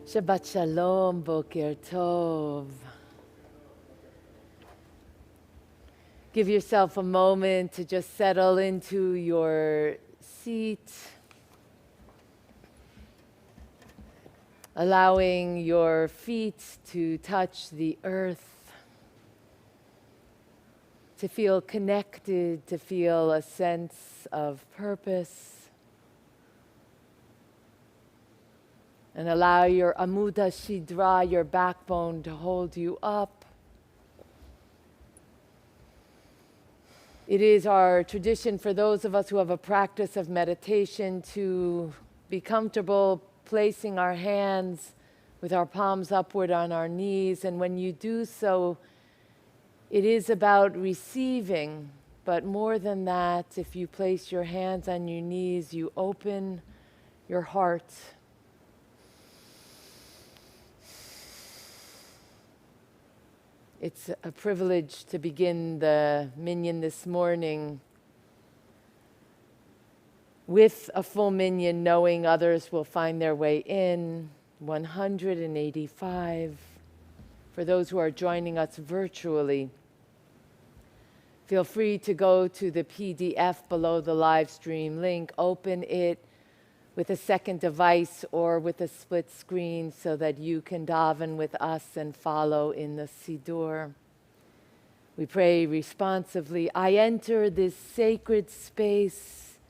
Shabbat Shalom, Boker Tov. Give yourself a moment to just settle into your seat, allowing your feet to touch the earth, to feel connected, to feel a sense of purpose. And allow your Amuda Shidra, your backbone, to hold you up. It is our tradition for those of us who have a practice of meditation to be comfortable placing our hands with our palms upward on our knees. And when you do so, it is about receiving. But more than that, if you place your hands on your knees, you open your heart. It's a privilege to begin the Minyan this morning with a full Minyan, knowing others will find their way in. 185. For those who are joining us virtually, feel free to go to the PDF below the live stream link, open it with a second device or with a split screen so that you can daven with us and follow in the Siddur. We pray responsively. I enter this sacred space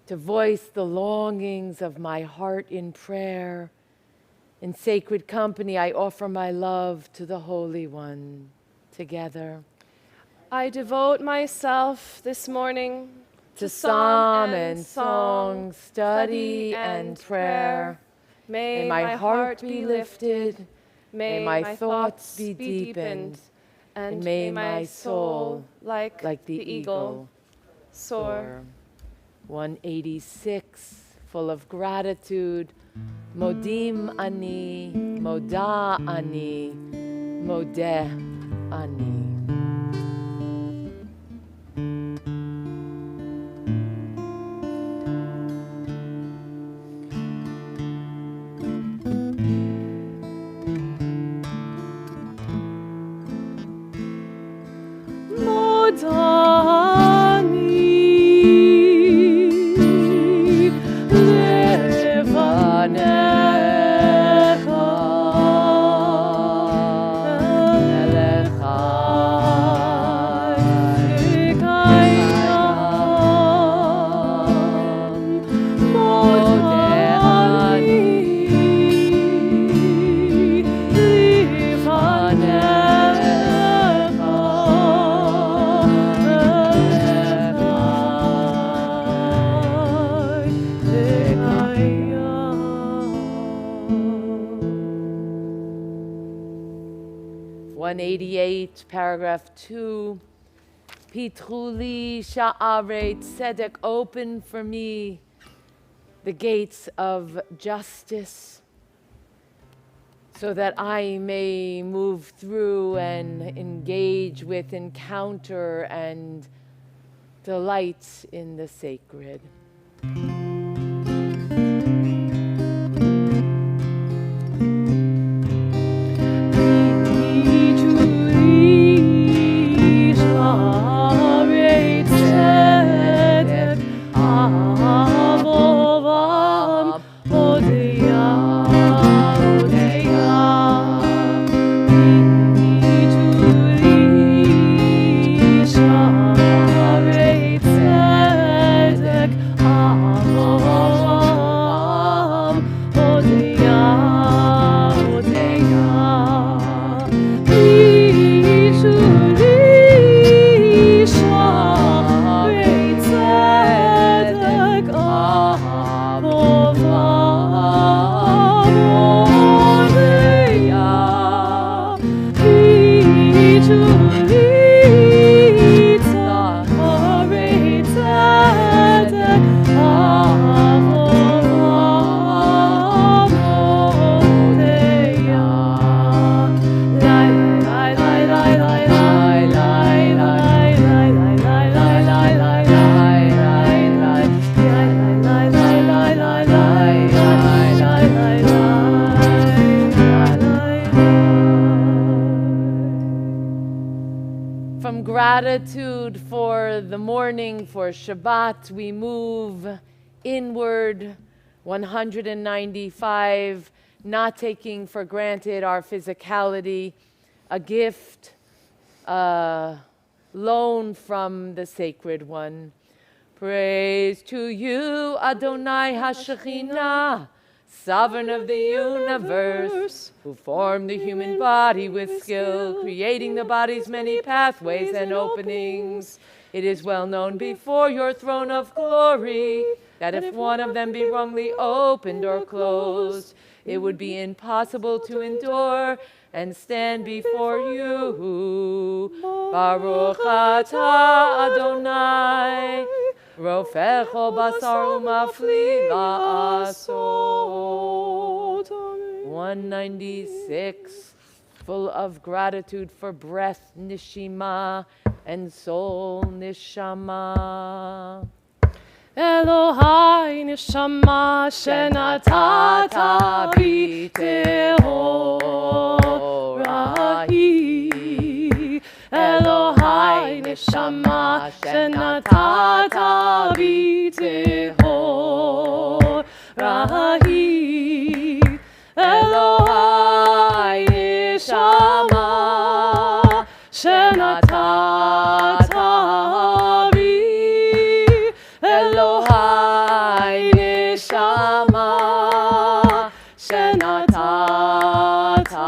to voice the longings of my heart in prayer. In sacred company, I offer my love to the Holy One. Together. I devote myself this morning to psalm and song, study and prayer. May my heart be lifted, may my thoughts be deepened, and may my soul, like the eagle, soar. 186, full of gratitude. Modim ani, moda ani, modeh ani. Paragraph 2, Pitruli sha'arei tzedek, open for me the gates of justice, so that I may move through and engage with, encounter, and delight in the sacred. gratitude for the morning, for Shabbat, we move inward 195, not taking for granted our physicality, a gift, a loan from the Sacred One. Praise to you, Adonai HaShekhinah, Sovereign of the universe, who formed the human body with skill, creating the body's many pathways and openings. It is well known before your throne of glory that if one of them be wrongly opened or closed, it would be impossible to endure and stand before you. Baruch atah Adonai, Rofecho basar umafli la'asot. 196, full of gratitude for breath, nishima, and soul, nishama. Elohai neshama shenatata bi tehorahi. Elohai neshama shenatata bi tehorahi. Elohai neshama shenatata bi. Elohai neshama shenatata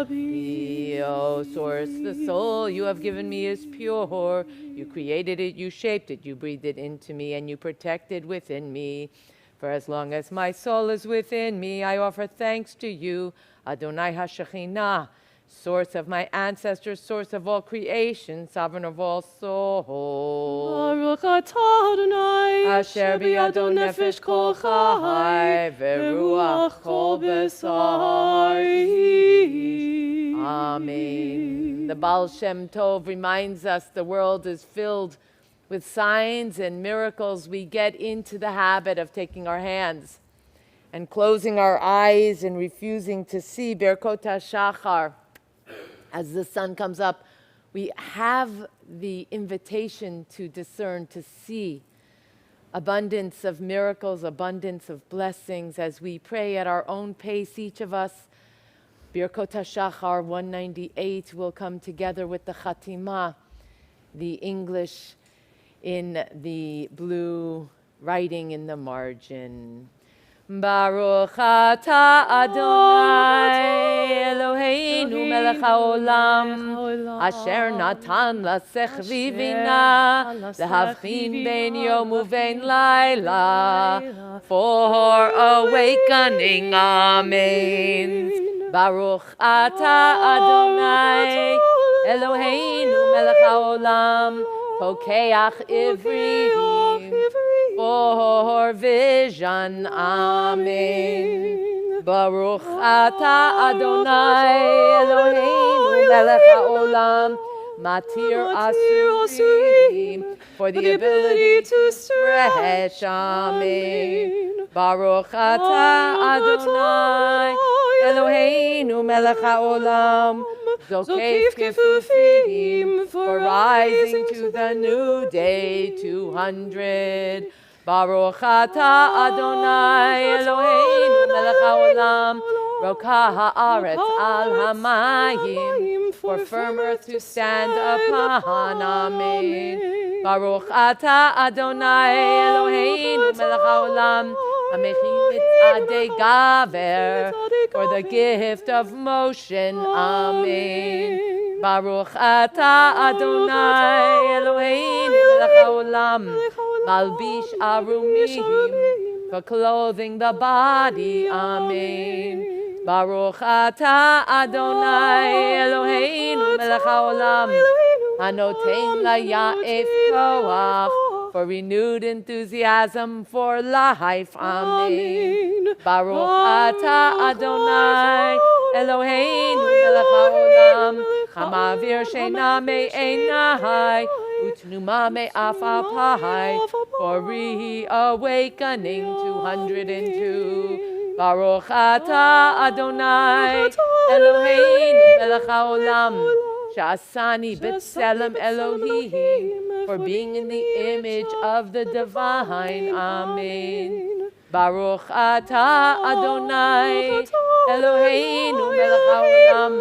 bi. O source, the soul you have given me is pure. You created it, you shaped it, you breathed it into me, and you protected within me. For as long as my soul is within me, I offer thanks to you, Adonai HaShekhinah, source of my ancestors, source of all creation, sovereign of all souls. Baruch atah Adonai, Asher biyado nefesh kol chai, veruach kol besari. Amen. The Baal Shem Tov reminds us the world is filled with signs and miracles. We get into the habit of taking our hands and closing our eyes and refusing to see. Berkot HaShachar. As the sun comes up, we have the invitation to discern, to see abundance of miracles, abundance of blessings as we pray at our own pace, each of us. Birkot HaShachar 198 will come together with the Chatimah, the English in the blue writing in the margin. Baruch atah Adonai Eloheinu melech haolam asher natan lasechvi vina lehavchin ben yom uvein laila for awakening. Amen. Baruch atah Adonai Eloheinu melech haolam pokeach ivrim for vision. Amen. Baruch atah Adonai Eloheinu melech haolam matir asurim for the ability to stretch. Amen. Baruch atah Adonai Eloheinu melech haolam Zokef kefufim for rising to the new day 200. Baruch atah Adonai Eloheinu melech haolam Rokah haaretz al hamayim for firm earth to stand upon. Amen. Baruch atah Adonai Eloheinu melech haolam hamechin mitzadei gaver for the gift of motion. Amen. Baruch atah Adonai Eloheinu melech haolam malbish arumim for clothing the body. Amen. Baruch atah Adonai Eloheinu melech haolam hanotein laya'ef koach for renewed enthusiasm for life. Amen. Baruch atah Adonai Eloheinu melech haolam hamavir sheina me'enai utnuma me'afapai for reawakening 202. Baruch atah Adonai Eloheinu melech haolam Sha'asani b'tselem Elohim, for being in the image of the divine. Amen. Baruch atah Adonai Eloheinu melech haolam,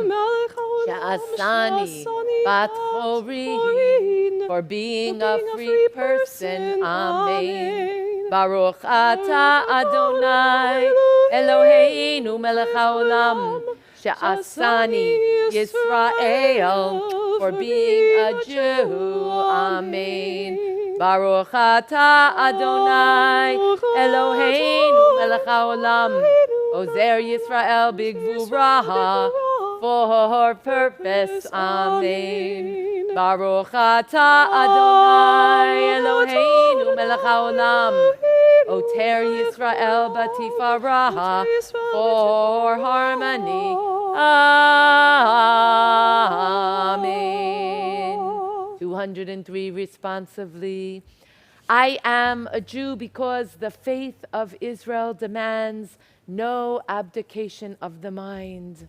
Sha'asani bat chorin, for being a free person. Amen. Baruch atah Adonai Eloheinu melech haolam, Sha'asani Yisrael, for being a Jew. Amen. Baruch atah Adonai Eloheinu melech haolam, Ozer Yisrael b'gvura, for purpose. Amen. Baruch atah Adonai Eloheinu melech haolam, Oter Yisrael b'tifara, for harmony. Amen. 203 responsively. I am a Jew because the faith of Israel demands no abdication of the mind.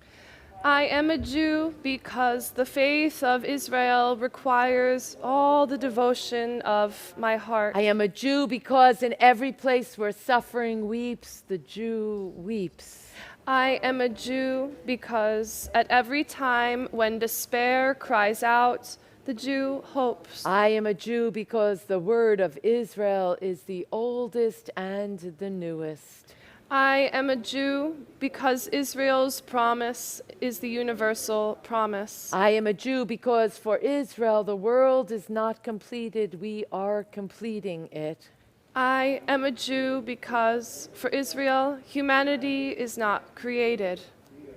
I am a Jew because the faith of Israel requires all the devotion of my heart. I am a Jew because in every place where suffering weeps, the Jew weeps. I am a Jew because at every time when despair cries out, the Jew hopes. I am a Jew because the word of Israel is the oldest and the newest. I am a Jew because Israel's promise is the universal promise. I am a Jew because for Israel the world is not completed, we are completing it. I am a Jew because for Israel humanity is not created.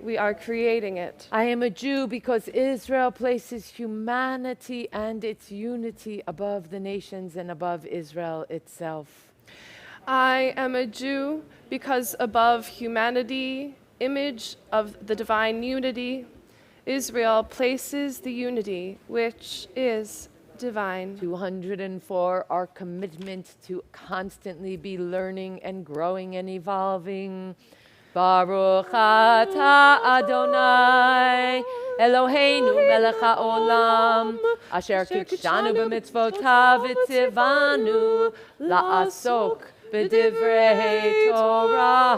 We are creating it. I am a Jew because Israel places humanity and its unity above the nations and above Israel itself. I am a Jew because above humanity, image of the divine unity, Israel places the unity which is divine. 204, our commitment to constantly be learning and growing and evolving. Baruch atah Adonai Eloheinu melech haolam, asher kidshanu b'mitzvotav v'tzivanu la'asok b'divrei Torah.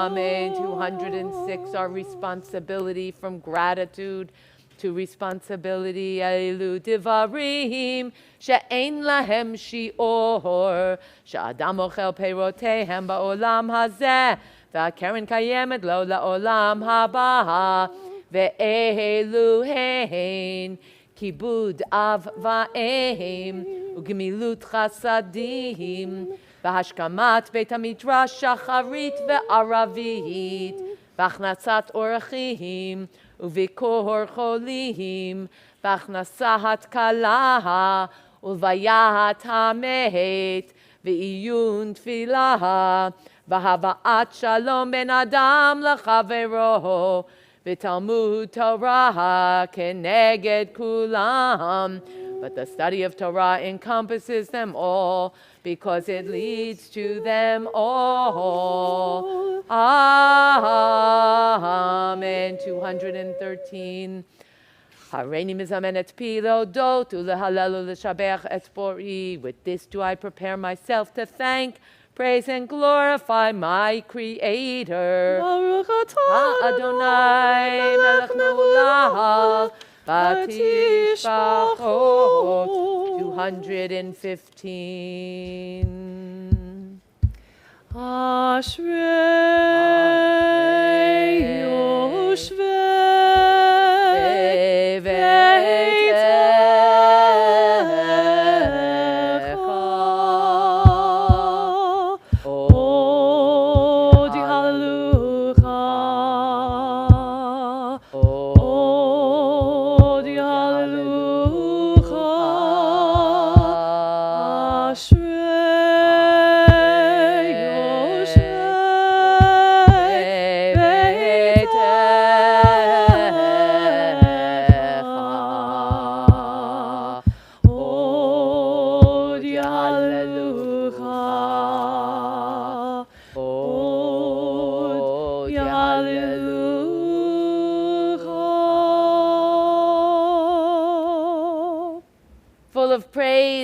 Amen. 206, our responsibility from gratitude to responsibility. Elu divarim she'ein lahem shi'or, she'adam ochel peirotehem ba'olam hazeh, ve'akeren kayemet lo la'olam haba, ve'elu hein kibud av va'em ugemilut chasadim, v'hashkamat beit hamidrash shacharit ve'aravit, v'achnasat orachim uvikor cholim, v'achnasat kala, ulvayat hamet, v'iyun tfilah, v'hava'at shalom ben adam lechavero, v'talmud Torah keneged kulam. But the study of Torah encompasses them all, because it leads to them all. Amen. 213. Hareini mizamen et pilo dot ulehalelu l'shabech et bori. With this do I prepare myself to thank, praise, and glorify my Creator. Baruch atah Adonai melech haolam, Batishbachot. 215. Ashrei Yoshvei Beitecha, Odi Hallelujah, Odi Hallelujah, Ashrei Yoshvei Beitecha, Odi Hallelujah, Odi Hallelujah.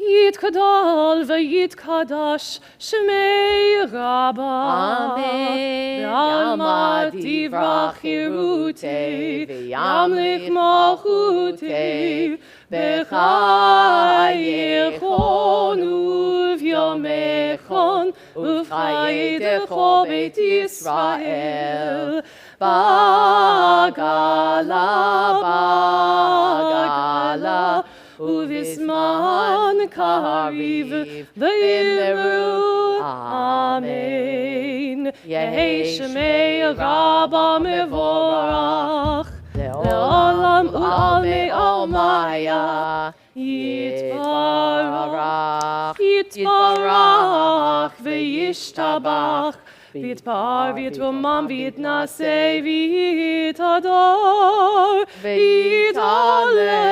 יתגדל ויתקדש שמי רבה. Amen. בעלמא תברח חירותי, וימליך מלכותי, בחייכון וביומכון, ובחייתך בית ישראל. בגלה, ובזמן קריב ויאמרו אמן. יהי שמי רבה מבורך, לעולם ולעולמי עולמיה. יתברך, יתברך וישתבח, ויתפאר ויתרומם ויתנשא ויתהדר, ויתעלה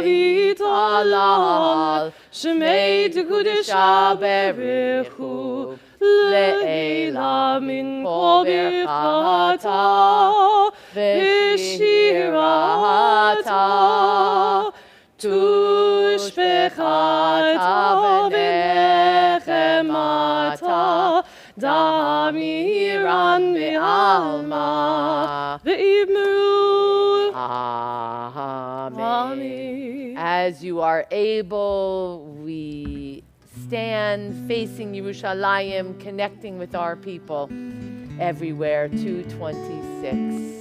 ויתהלל, שמי תקודשה ברכו, לעילה מן כל ברכתה ושירתה, תושבחתה ונחמתה, דמירן בעלמא, ואמרו Amen. As you are able, we stand facing Yerushalayim, connecting with our people everywhere. 226.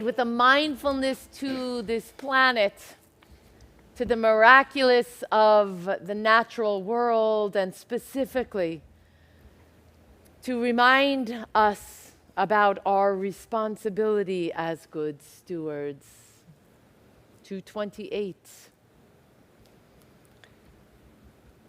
With a mindfulness to this planet, to the miraculous of the natural world, and specifically to remind us about our responsibility as good stewards. 228.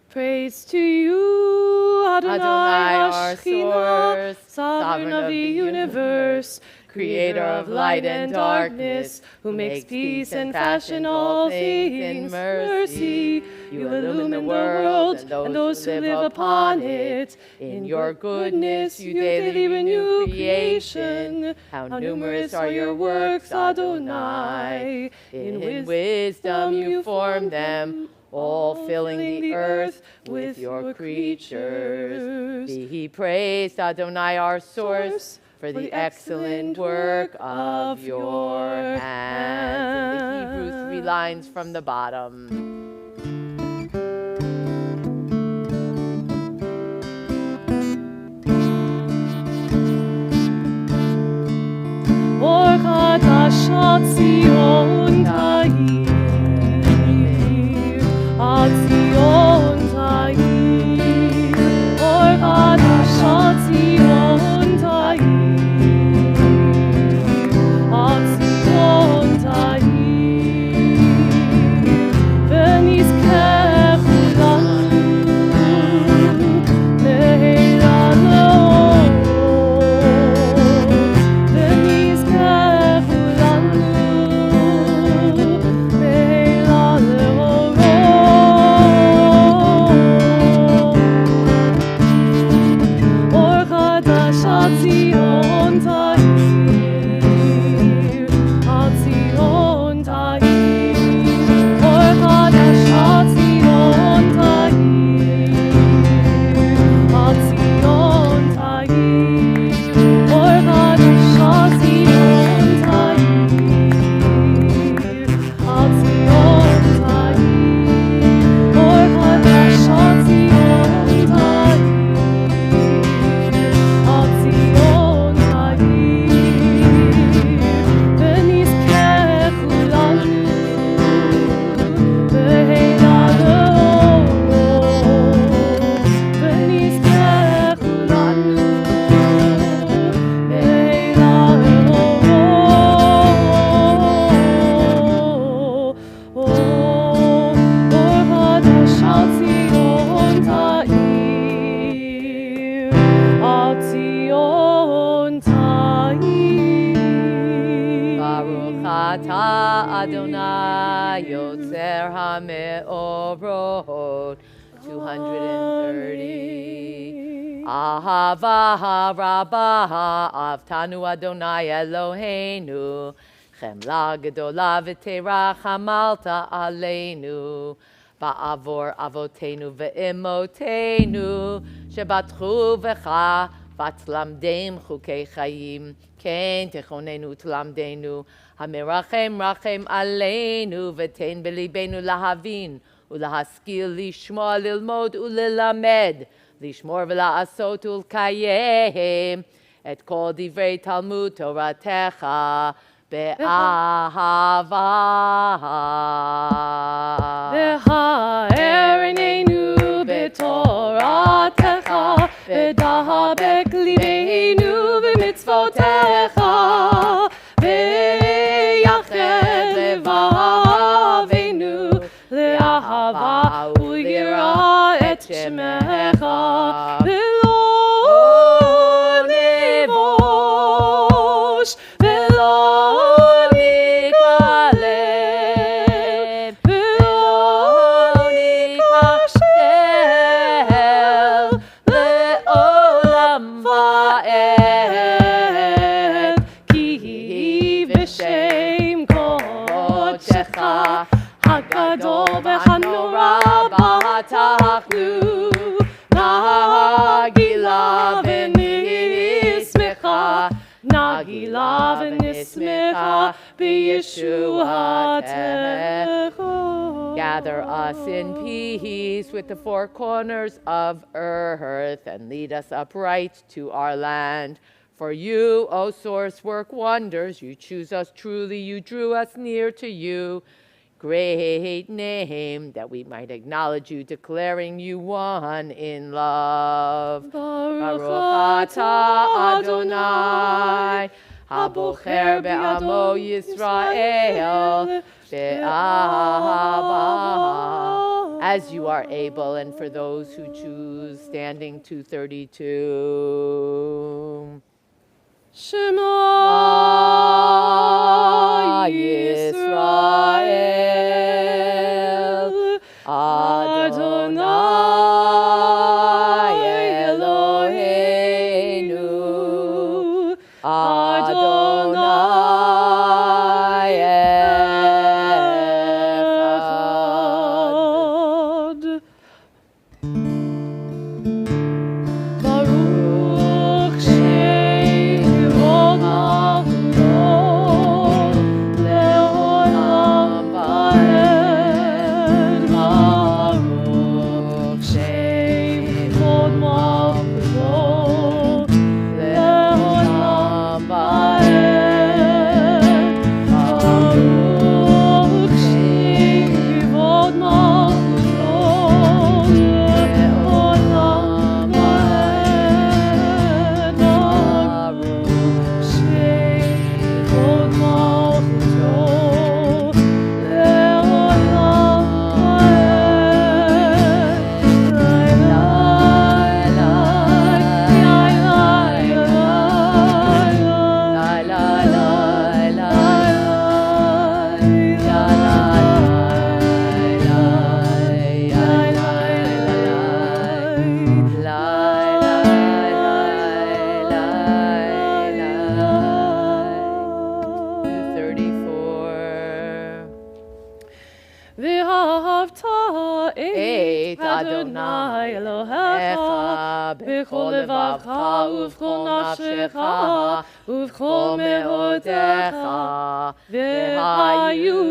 Praise to you, Adonai, our Shekhinah, source, sovereign of the universe, creator of light and darkness, who makes peace and fashion all things in mercy. You illumine the world and those who live upon it. In your goodness you daily renew creation. How numerous are your works, Adonai. In wisdom you form them, all filling the earth with your creatures. Be he praised, Adonai, our source, for the excellent work of your hands. In the Hebrew 3 lines from the bottom. Adonai Yotzer HaMeorot. 230. Ahava Rabbah Avtanu Adonai Eloheinu. Chemla Gedola V'Terachamalta Aleinu. Ba'avor Avotenu Ve'imotenu. Shebatchu V'cha Vatlamdeim Chukei Chayim. Ken Techonenu Tlamdenu. Hamerachem Rachem Aleinu. V'tein B'libenu Lahavin. ולהשכיל לשמוע ללמוד וללמד, לשמור ולעשות ולקיים את כל דברי תלמוד תורתך באהבה. והאר עינינו בתורתך, ודבק ליבנו במצוותיך, ויחד לבבנו לאהבה וליראה את שמך, ולא נבוש ולא ניכלם ולא ניכשל לעולם ועד, כי בשם קודשך הגדול והנורא בטחנו, נגילה ונשמחה, נגילה ונשמחה בישועתך. Gather us in peace with the four corners of earth and lead us upright to our land. For you, O source, work wonders. You choose us truly. You drew us near to you. Great name, that we might acknowledge you, declaring you one in love. Baruch atah Adonai, habocher be'amo Yisrael, be'ahava. As you are able, and for those who choose, standing 232. Shema Yisrael, Adonai Eloheinu, Adonai Echad. Baruch Shevod Malchuto le'olam va'ed. Baruch Shevod Malchuto le'olam va'ed. Baruch Shevod Malchuto le'olam va'ed. Baruch Shevod Malchuto le'olam va'ed. ואהבת את אדוני אלוהיך בכל לבבך ובכל נפשך ובכל מאודך, והיו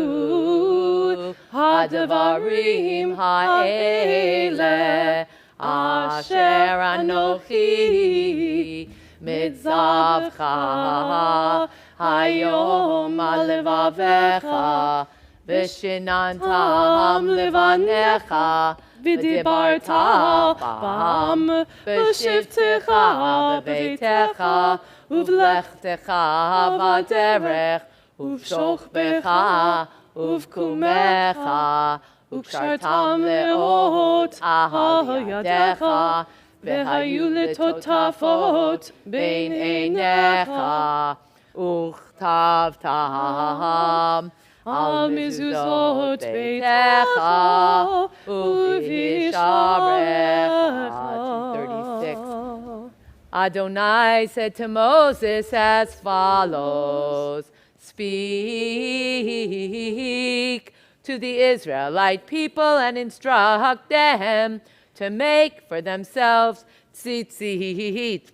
הדברים האלה אשר אנוכי מצווך היום על לבבך, ושננתם לבניך, ודיברת בם בשבתך בביתך, ובלכתך בדרך, ובשוכבך ובקומך, וקשרתם לאות על ידיך, והיו לטוטפות בין עיניך, וכתב תם על מזוזות ביתך ובשעריך. 236. Adonai said to Moses as follows, speak to the Israelite people and instruct them to make for themselves tzitzit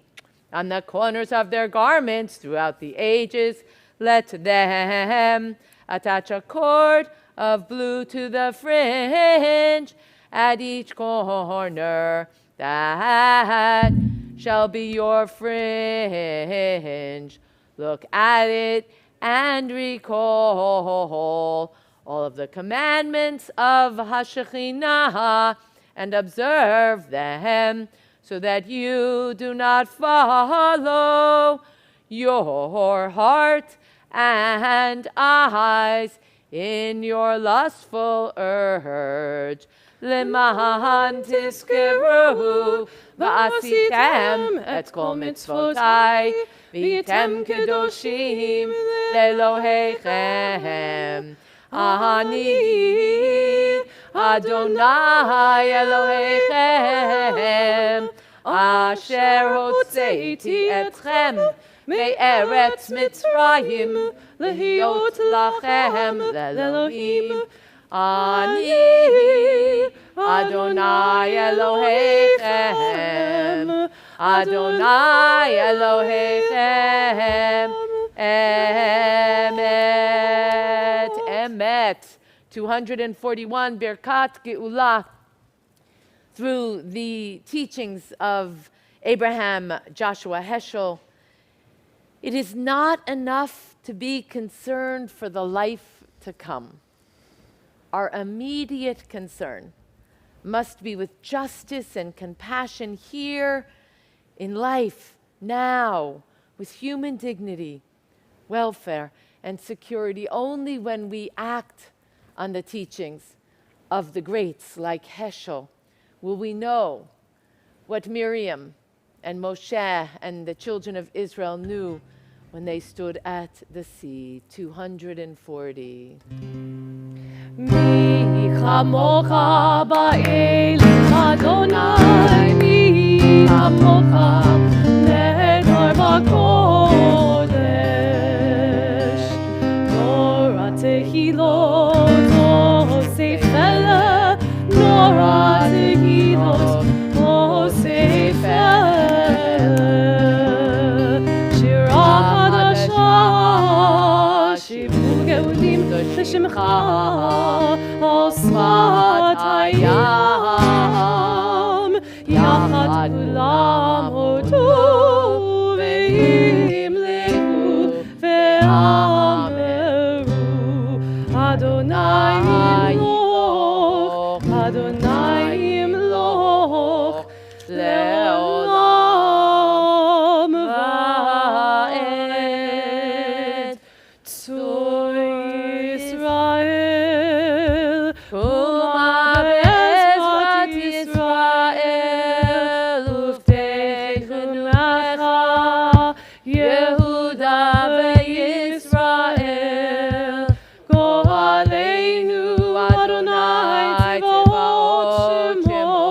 on the corners of their garments throughout the ages. Let them attach a cord of blue to the fringe at each corner. That shall be your fringe. Look at it and recall all of the commandments of Hashechinah and observe them, so that you do not follow your heart and eyes in your lustful urge. Leman tizkeru va'asitem et kol mitzvotai v'yitem kedoshim leElohechem. Ani Adonai Elohechem asher hotzeiti etchem me'eretz Mitzrayim lehiot lachem leElohim. Ani Adonai Elohechem, Adonai Elohechem, Emet, Emet. 241, Birkat Geulah. Through the teachings of Abraham Joshua Heschel, it is not enough to be concerned for the life to come. Our immediate concern must be with justice and compassion here in life, now, with human dignity, welfare, and security. Only when we act on the teachings of the greats like Heschel will we know what Miriam and Moshe and the children of Israel knew when they stood at the sea. 240. Mi chamocha ba'elim Adonai, mi chamocha nedor b'kodesh. Nora tehilot osefele, nora tehilot osefele. Shira hadasha, shivu geulim l'shimcha. Osmat hayam, yachad kulam hodu ve'imleku ve'ameru Adonai imloch, Adonai imloch le'olam va'ed. Tzur Yisrael, Bezvat Yisrael, Ufteichunecha, Yehuda veYisrael, Go'aleinu Adonai Tzevaot Shemo,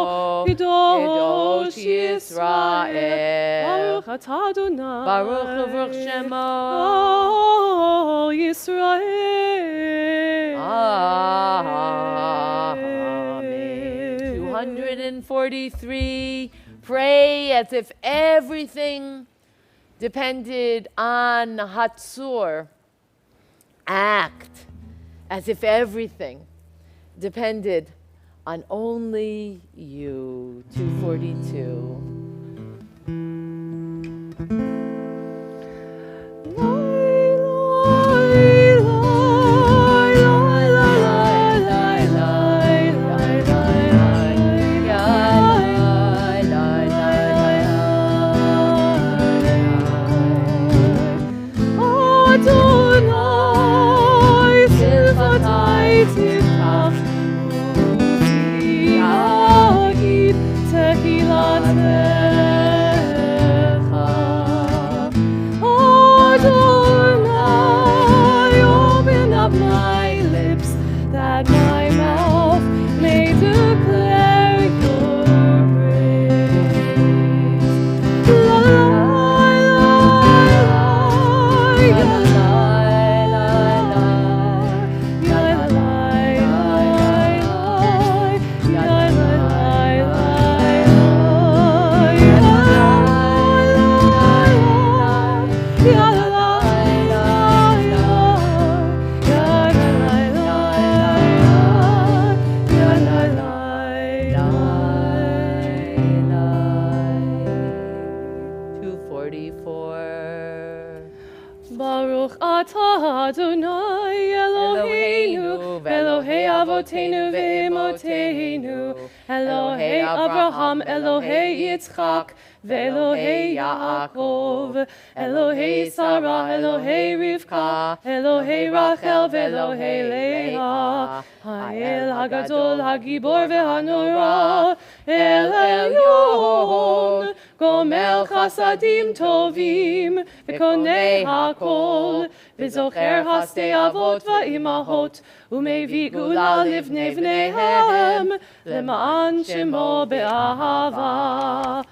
Kadosh Yisrael. Baruch atah Adonai, Baruch Baruch Shemo, Yisrael. Amen. 243. Pray as if everything depended on Hatzor. Act as if everything depended on only you. 242. Adonai that my mouth may declare your praise. La, la, la, Baruch atah Adonai Eloheinu, Elohei Avotenu ve'emotenu, Elohei Abraham, Elohei Yitzchak, ve'Elohei Yaakov, Elohei Sarah, Elohei Rivka, Elohei Rachel, ve'Elohei Leah, Ha'el Hagadol, Hagibor ve'Hanora, El Elyon, Gomel Chasadim Tovim, V'konei HaKol, V'zocher Hasdei Avot Va'imahot, U'mevit Gula Livnei Vneihem, Lema'an Shemo Be'ahava.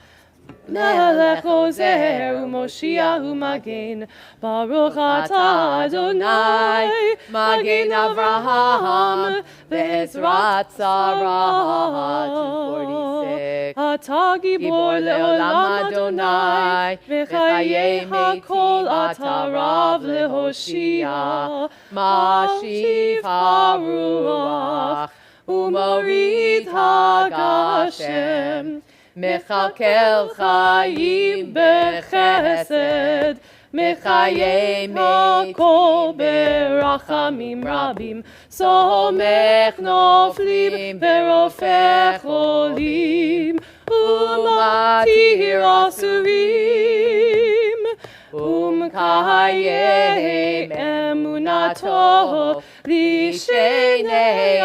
Melech Ozer u'Moshiach u'Magen, Baruch atah Adonai, Magen Avraham, Ve'ezrat Sarah. 246. Atah Gibor le'olam Adonai, V'chayei hakol atah Rav lehoshia, Mashiv haruach, U'morid hagashem, Mechakel chayim bechesed, Mechayei hakol berachamim rabim, Somech noflim verofech cholim, Umatir asurim, Umkayem emunato lishenei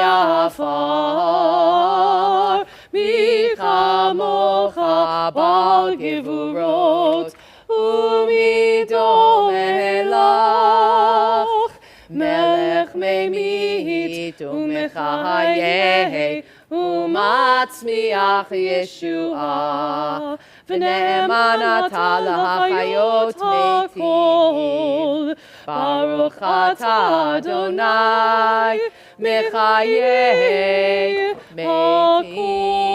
afar. Michamocha bal gevurot, umidom elach, melech memit umechayeh, umatzmiach Yeshua, v'ne'eman atah lahachayot meitim. Baruch atah Adonai, mechayeh meitim.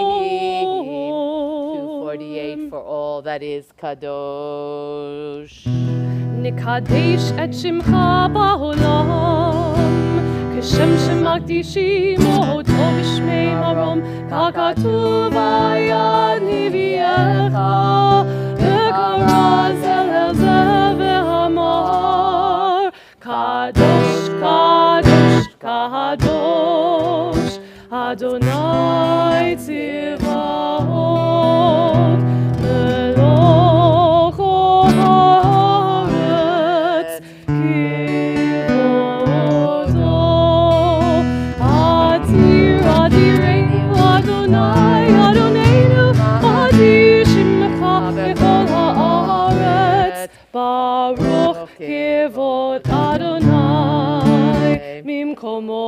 248 for all that is kadosh. Nikadesh et shimcha ba'olam, כשם שמקדישים אותו בשמי מרום, ככתוב היה נביאך, וקרא זה אל זה ואמר, קדוש, קדוש, קדוש, אדוני צבאות, מלוך הארץ, Baruch kevod Adonai mimkomo,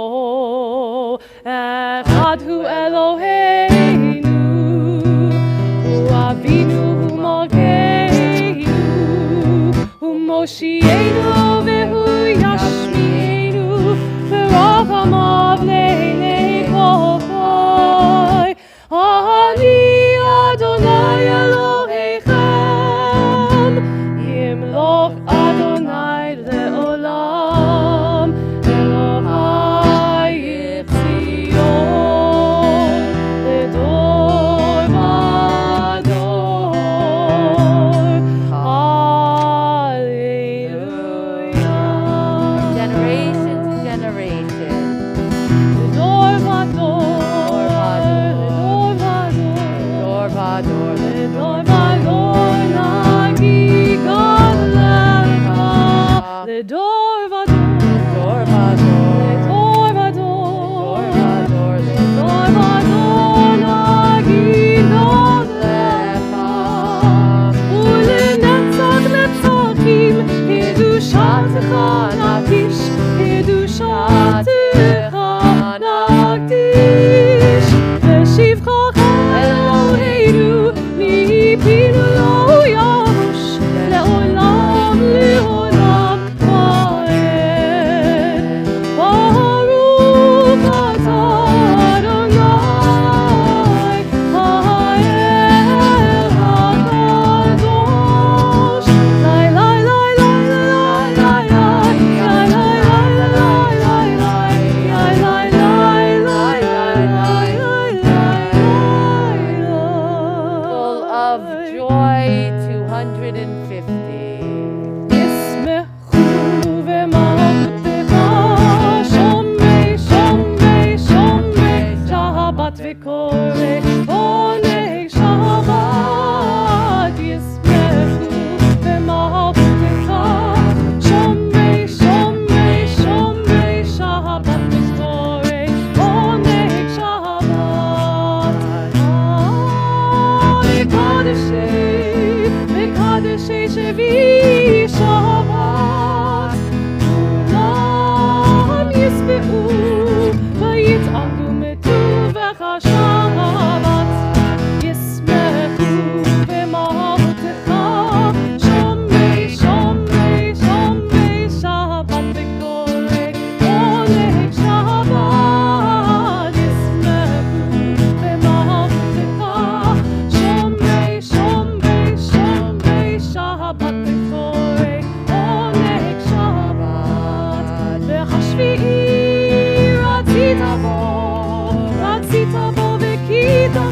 Echad hu Eloheinu, hu Avinu hu Malkeinu, hu Moshienu vehu Yashmienu, v'rachamav leinei kol. Ani Adonai Elohechem, Yimloch Adonai le'olam, Elohai Zion, ledor vador. Hallelujah.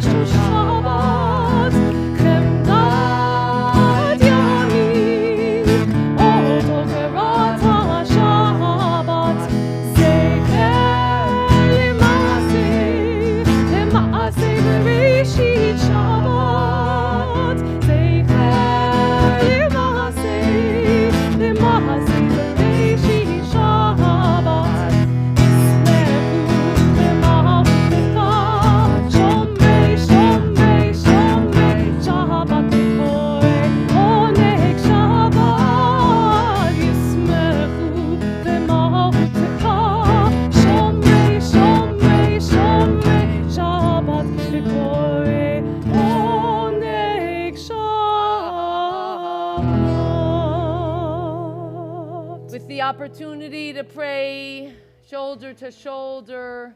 Shabbat, Chemdat Yamim, Oto Kerat HaShabbat, Zecher Lema'aseh Bereshit Shabbat, Zecher Lema'aseh Bereshit Shabbat, Ismechu Lema'atecha, Shomrei, Shomrei, Shomrei, Shabbat V'toreh, Oneg Shabbat, Ismechu Lema'atecha, Shomrei, Shomrei, Shomrei, Shabbat V'toreh, Oneg Shabbat. With the opportunity to pray shoulder to shoulder,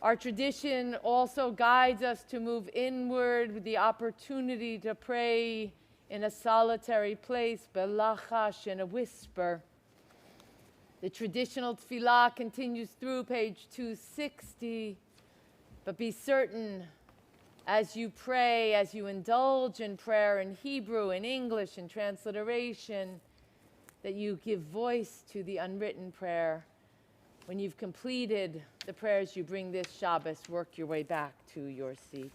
our tradition also guides us to move inward with the opportunity to pray in a solitary place, belachash, in a whisper. The traditional tefillah continues through page 260, but be certain as you pray, as you indulge in prayer in Hebrew, in English, in transliteration, that you give voice to the unwritten prayer. When you've completed the prayers, you bring this Shabbos, work your way back to your seats.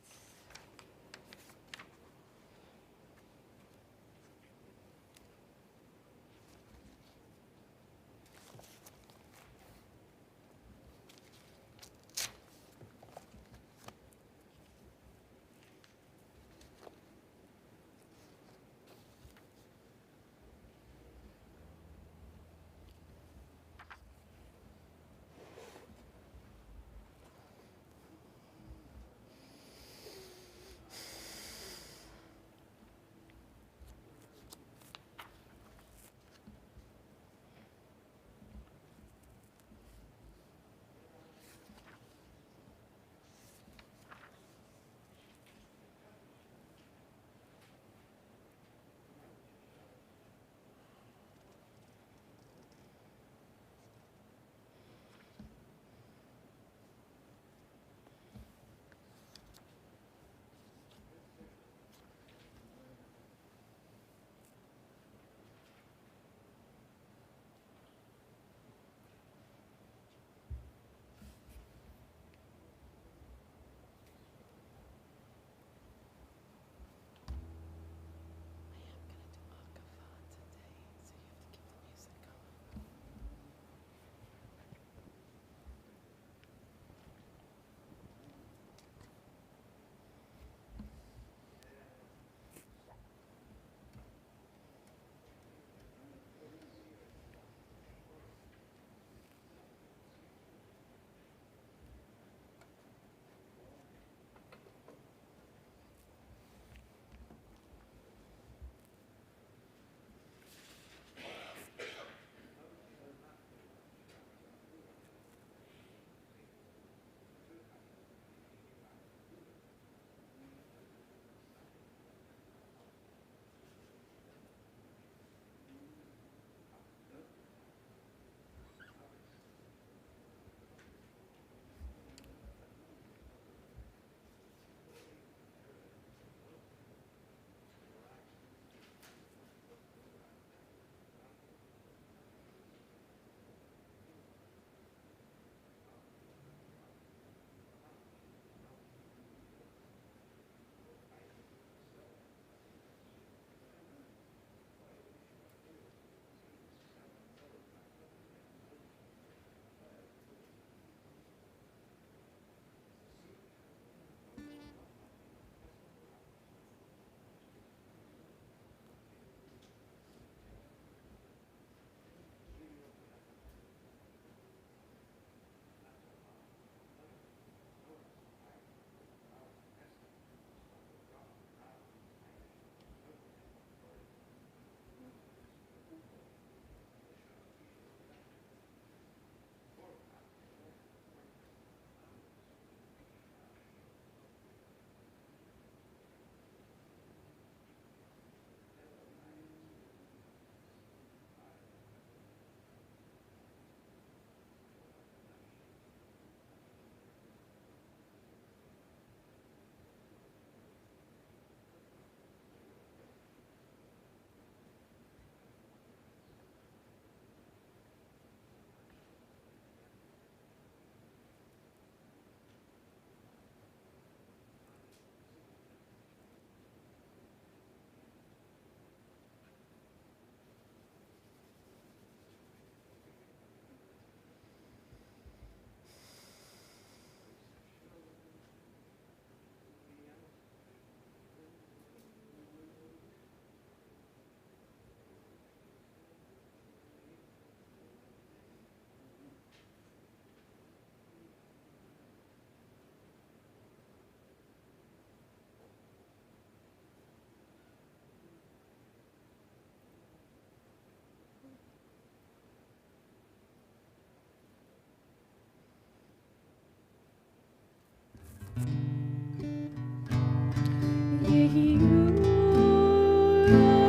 יהי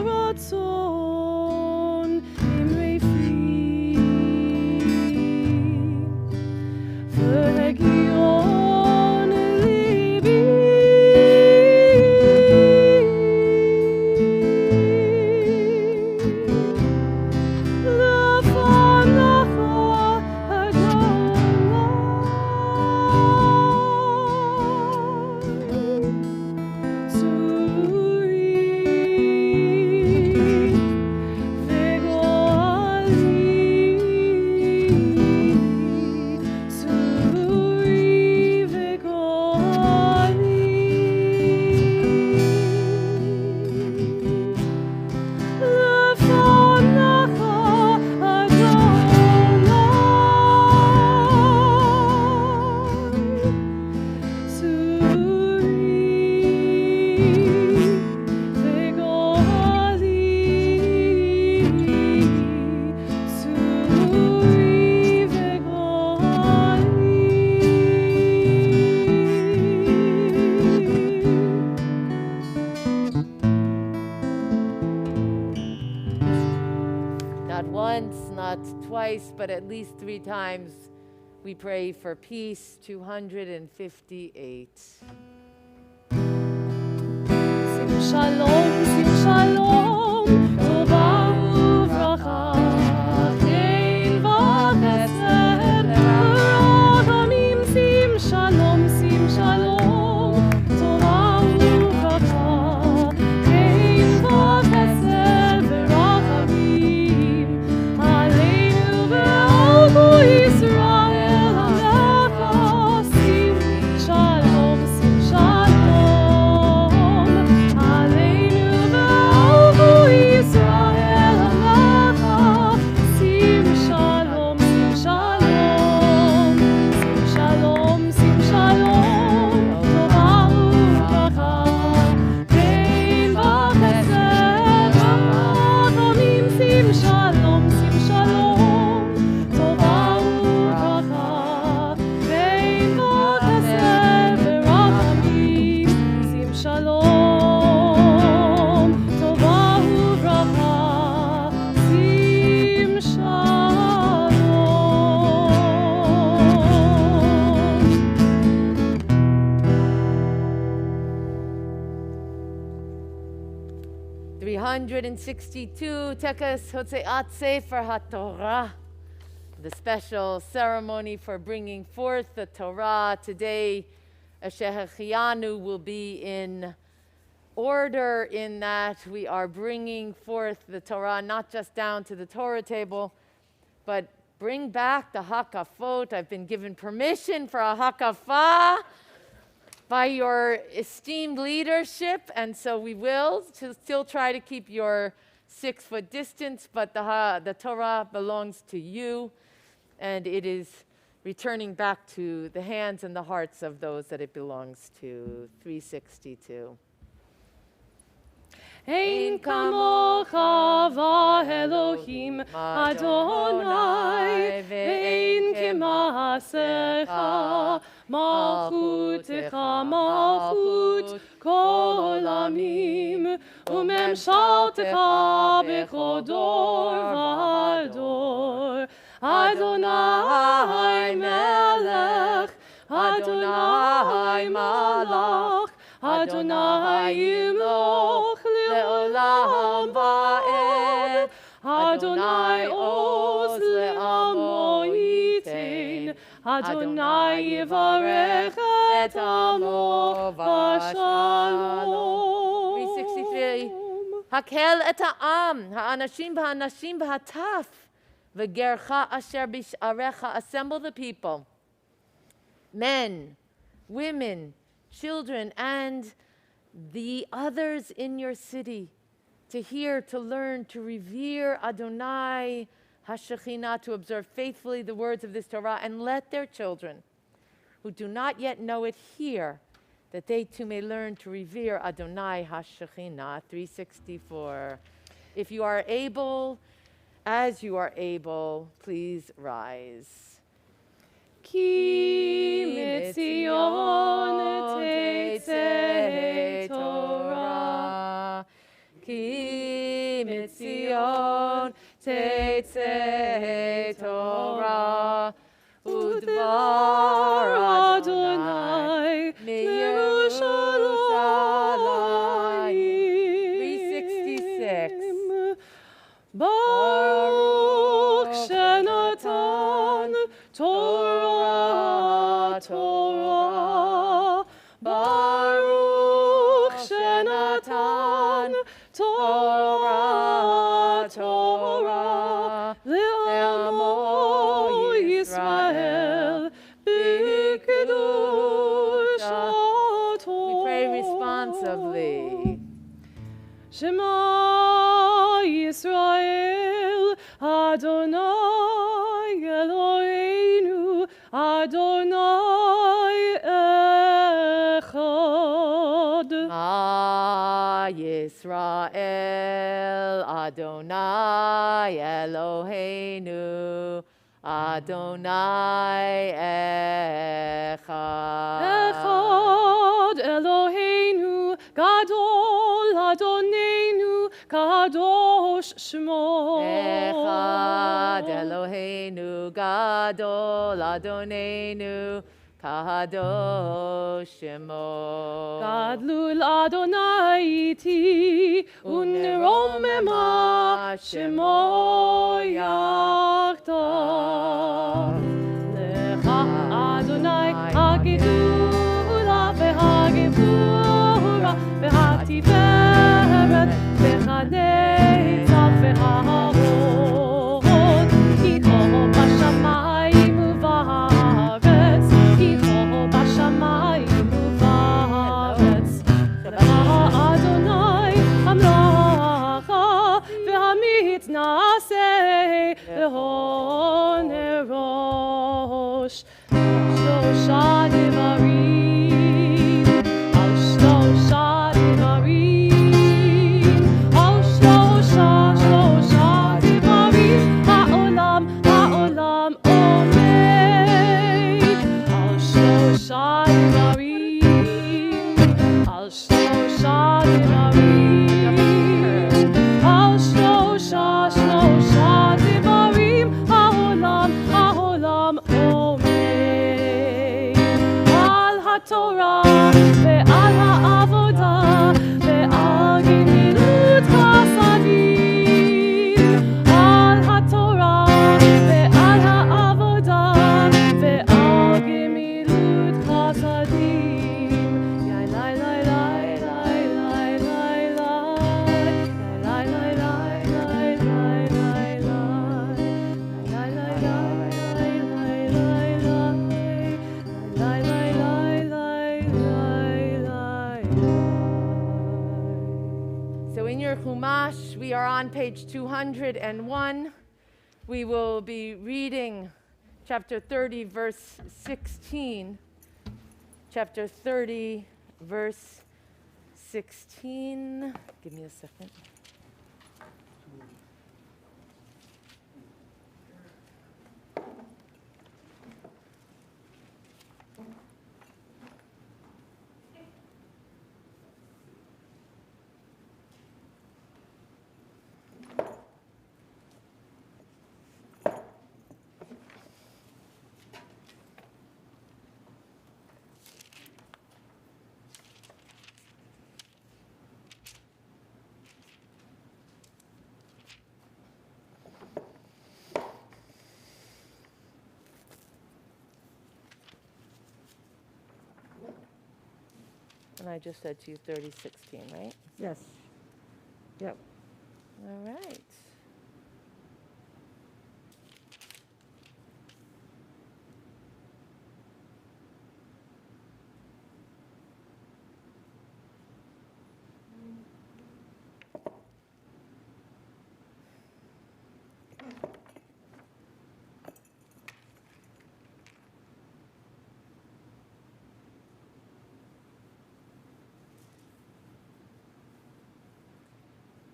רצון אמרי פי והגיון ליבי לפניך אדוני Not once, not twice, but at least 3 times we pray for peace. 258. שים שלום, טובה וברכה, חן וחסד ורחמים. שים שלום, טובה וברכה, חן וחסד ורחמים, עלינו ועל כל ישראל עמך. שים שלום, עלינו ועל כל ישראל עמך. שים שלום, טובה וברכה, חן וחסד ורחמים. שים שלום, טובה וברכה, חן וחסד ורחמים. שים שלום, טובה וברכה, שים שלום. 362, Tekas Hotzeat Sefer HaTorah, the special ceremony for bringing forth the Torah. Today, Shehechianu will be in order in that we are bringing forth the Torah, not just down to the Torah table, but bring back the Hakafot. I've been given permission for a Hakafah by your esteemed leadership, and so we will still try to keep your 6-foot distance, but the Torah belongs to you, and it is returning back to the hands and the hearts of those that it belongs to. 362. אין כמוך ואלוהים אדוני, ואין כמעשיך. מלכותך מלכות כל עולמים, וממשלתך בכל דור ודור. אדוני מלך, אדוני מלך, אדוני ימלוך לעולם ועד. אדוני עוז לעמו ייתן, אדוני יברך את עמו בשלום. 363. הקהל את העם, האנשים והנשים והטף, וגרך אשר בשעריך. Assemble the people, men, women, children, and the others in your city, to hear, to learn, to revere Adonai HaShekhinah, to observe faithfully the words of this Torah, and let their children who do not yet know it hear, that they too may learn to revere Adonai HaShekhinah. 364. If you are able, as you are able, please rise. כי מציון Tetzei Torah Udvar Adonai Yerushalayim. 366. Baruch Shenatan Torah Torah. Baruch Shenatan Torah Torah. Le'amo Yisrael b'kedushat. We pray responsively. Shema Yisrael Adonai Eloheinu Adonai Echad. Yisrael Adonai Eloheinu Adonai Echad. Echad Eloheinu Gadol Adonenu Kadosh Shmo. Echad Eloheinu Gadol Adonenu Kadosh Shemo. Gadlul Adonai iti unromema Shemo yachdav. Lecha Adonai hagedula v'hagevura v'hatiferet v'chanetzach v'hahod. Icho b'shamayim u'va'aretz. Icho b'shamayim u'va'aretz. Lecha Adonai hamlacha v'hamitnaseh v'hon erosh. Shlosha devarim, al shlosha devarim, al shlosha devarim. Ha'olam omeid, al shlosha devarim, al shlosha devarim, al shlosha devarim. Ha'olam omeid, al haTorah ve'al ha'avodah ve'al gemilut hasadim. Al haTorah ve'al ha'avodah ve'al gemilut hasadim. Yai lai lai lai lai lai lai lai. Lai lai lai lai lai lai lai. Lai lai lai lai lai lai lai. Lai lai lai lai lai lai. So in your Chumash, we are on page 201. We will be reading chapter 30, verse 16. Chapter 30, verse 16. Give me a second. And I just said to you 30:16, right? Yes. Yep. All right.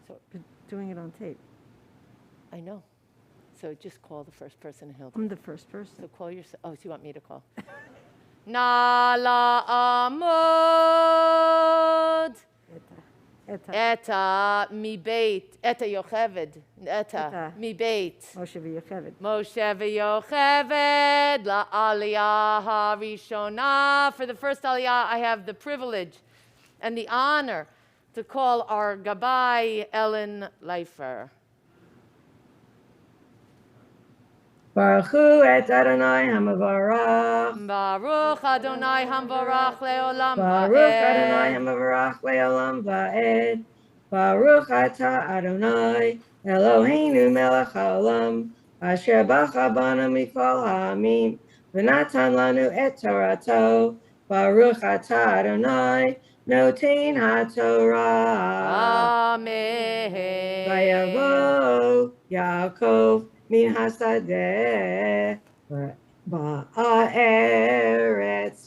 But doing it on tape. I know. So just call the first person and he'll. I'm the first person. So call yourself. Oh, so you want me to call? Nala Amod. Eta mi beit. Eta Yocheved. Eta Eta. mi beit. Moshe v'Yocheved. Moshe v'Yocheved la'aliyah harishona. For the first aliyah, I have the privilege and the honor to call our Gabbai, Ellen Leifer. Baruch hu et Adonai hamavarach. Baruch Adonai Hamvarach Leolam Baruch Adonai Va'ed. hamavarach leolam va'ed. Baruch atah Adonai Eloheinu melech haolam. Asher bacha banu mikol ha'amim. V'natan lanu et Torato. Baruch atah Adonai noten haTorah. Amen. Vayavo Yaakov min hasadeh ba'aretz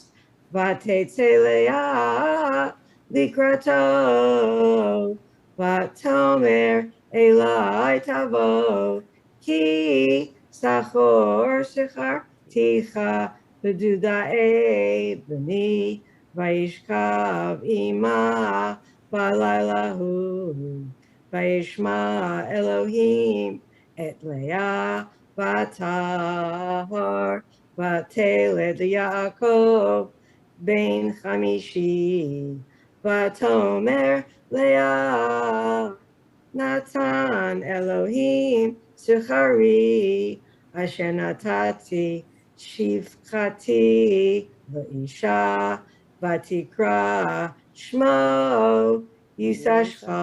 v'tetze leah likrato v'tomer elai tavo ki sachor shechar ticha v'dudae b'ni v'yishkav ima b'laylahu Vayishma Elohim et Leah Vatahar Vateled Yaakov Ben Chamishi Vatomer Leah Natan Elohim Suchari Asher Natati Shivchati V'isha Vatikra Shmo Yisashar.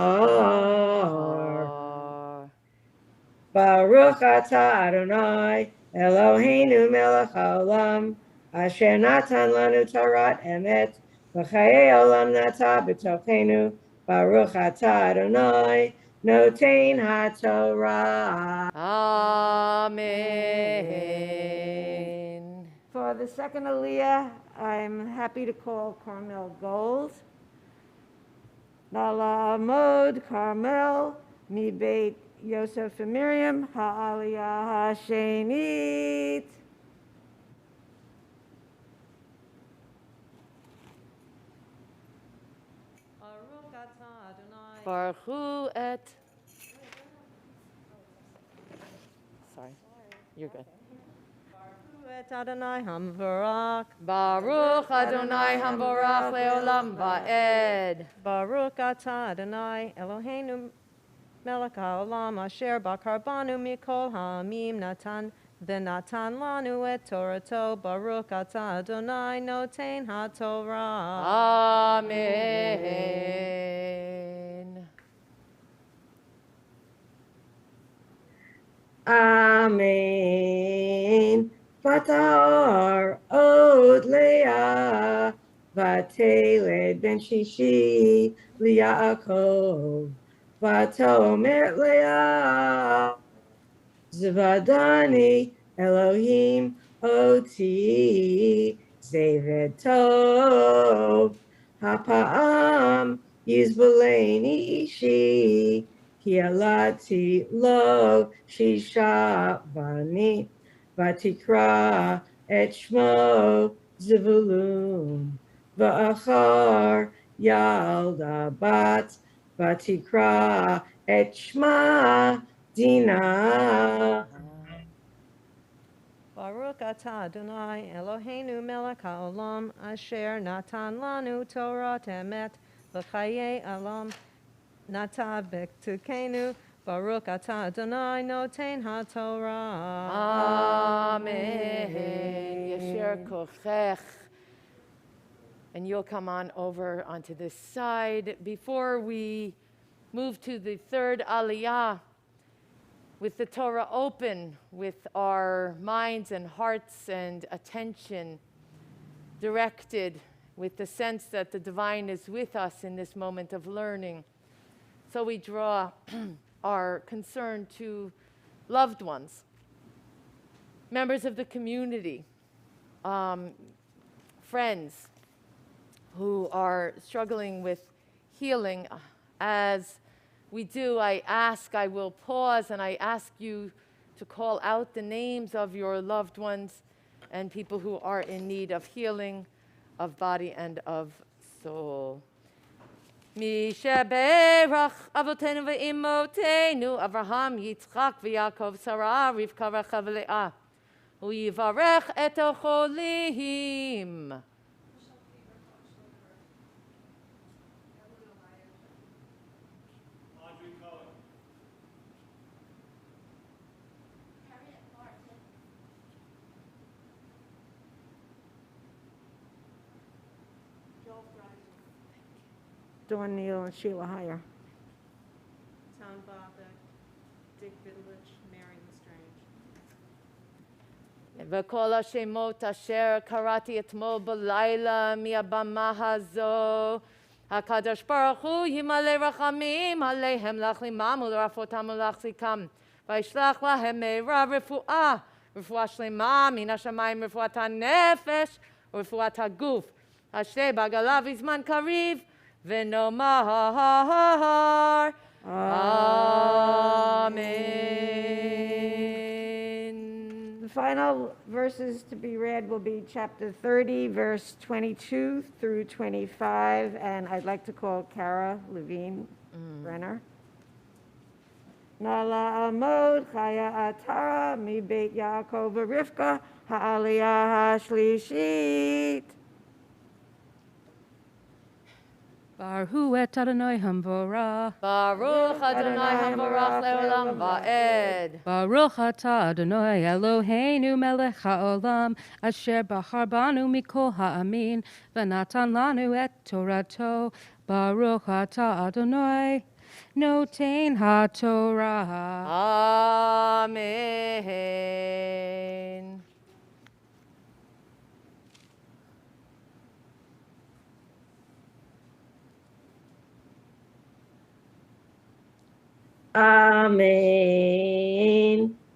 Baruch atah Adonai Eloheinu melech haolam asher natan lanu Torat emet v'chayei olam nata b'tochenu. Baruch atah Adonai noten haTorah. Amen. For the second Aliyah, I'm happy to call Carmel Gold. Nala Amod Carmel, Mi Beit Yosef and Miriam, Ha'aliyah Hashenit. Baruch hu et. Sorry, you're good. Et Adonai Hamvarach. Baruch Adonai Hamvorach Leolam Va'ed. Baruch atah Adonai Eloheinu melech haolam asher bakar banu mikol ha'amim natan v'natan lanu et Torato. Baruch atah Adonai noten haTorah. Amen. Amen. Vatar od Leah, vateled ben shishi liyaakov, vatomer Leah, zvadani Elohim oti zeved tov, hapa'am yizbaleni ishi, ki alati lo shisha bani. Vatikra et shmo Zevulun va'achar yalda bat Vatikra et shma Dina. Baruch atah Adonai Eloheinu melech haolam asher natan lanu Torah emet v'chayei olam nata b'tukenu. Baruch atah Adonai noten haTorah. Amen. Yasher kochech. And you'll come on over onto this side. Before we move to the third aliyah, with the Torah open, with our minds and hearts and attention directed, with the sense that the divine is with us in this moment of learning. So we draw our concern to loved ones, members of the community, friends who are struggling with healing. As we do, I will pause and I ask you to call out the names of your loved ones and people who are in need of healing of body and of soul. מי שברך אבותינו ואמותינו, אברהם, יצחק ויעקב, שרה, רבקה, רחל ולאה. הוא יברך את החולים. Dawn Neal and Sheila Heyer. Town Bobbitt, Dick Vidlich, Mary Lestrange. וכל השמות אשר קראתי אתמול בלילה מהבמה הזו, הקדוש ברוך הוא ימלא רחמים עליהם להחלימם ולרפאותם ולהחזיקם, וישלח להם מהרה רפואה שלמה מן השמיים, רפואת הנפש ורפואת הגוף, אשרי בעגלה בזמן קריב, ונאמר Amen. The final verses to be read will be chapter 30, verse 22 through 25, and I'd like to call Kara Levine Brenner. Nala Amod Chaya Atara Mi Beit Yaakov Rivka Ha'aliyah HaShlishit. Baruch et Adonai Hamvorah. Baruch Adonai Hamvorach Leolam Va'ed. Baruch atah Adonai Eloheinu melech haolam, asher bahar banu mikol ha'amin, v'natan lanu et Torato. Baruch atah Adonai noten haTorah. Amen. Amen.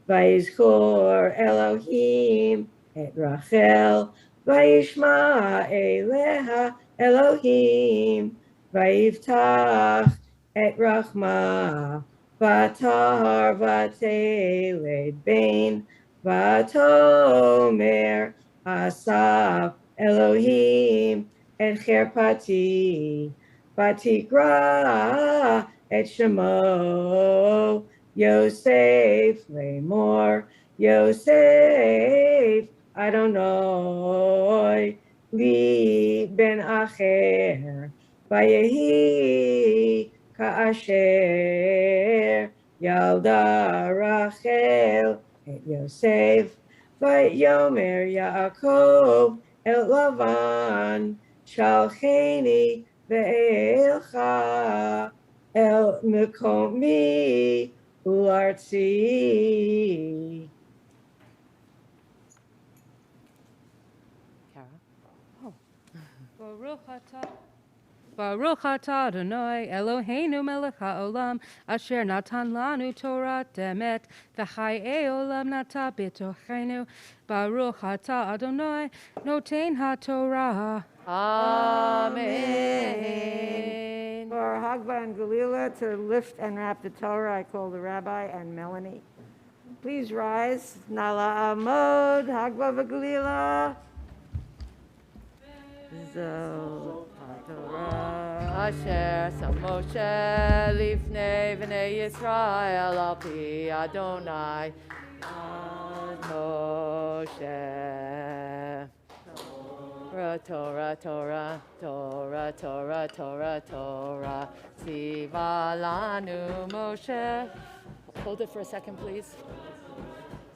Vayizkor Elohim et Rachel, Vayishma Eleha Elohim, Vayiftach et Rachma, Vatar Vateled Bain, Vatomer Asaf Elohim et Cherpati, Vatikra et Shemo, Yosef Lemor, Yosef Adonai, Li ben Acher, Vayehi Kaasher, Yalda Rachel et Yosef, Vayomer Yaakov el Lavan, Shalcheni ve'elcha el mekomi ulartzi. Baruch atah Adonai Eloheinu melech haolam, asher natan lanu Torah emet, v'chayei olam nata b'tochenu. Baruch atah Adonai noten haTorah. Amen. For Hagba and Galila to lift and wrap the Torah, I call the rabbi and Melanie. Please rise. Nala Amod, Hagba v'Galila. Zot HaTorah. Asher Sam Moshe Lifnei Bnei Yisrael al pi Adonai Ad Moshe. Torah, Torah, Torah, Torah, Torah, Torah, Tziva lanu Moshe. Hold it for a second, please.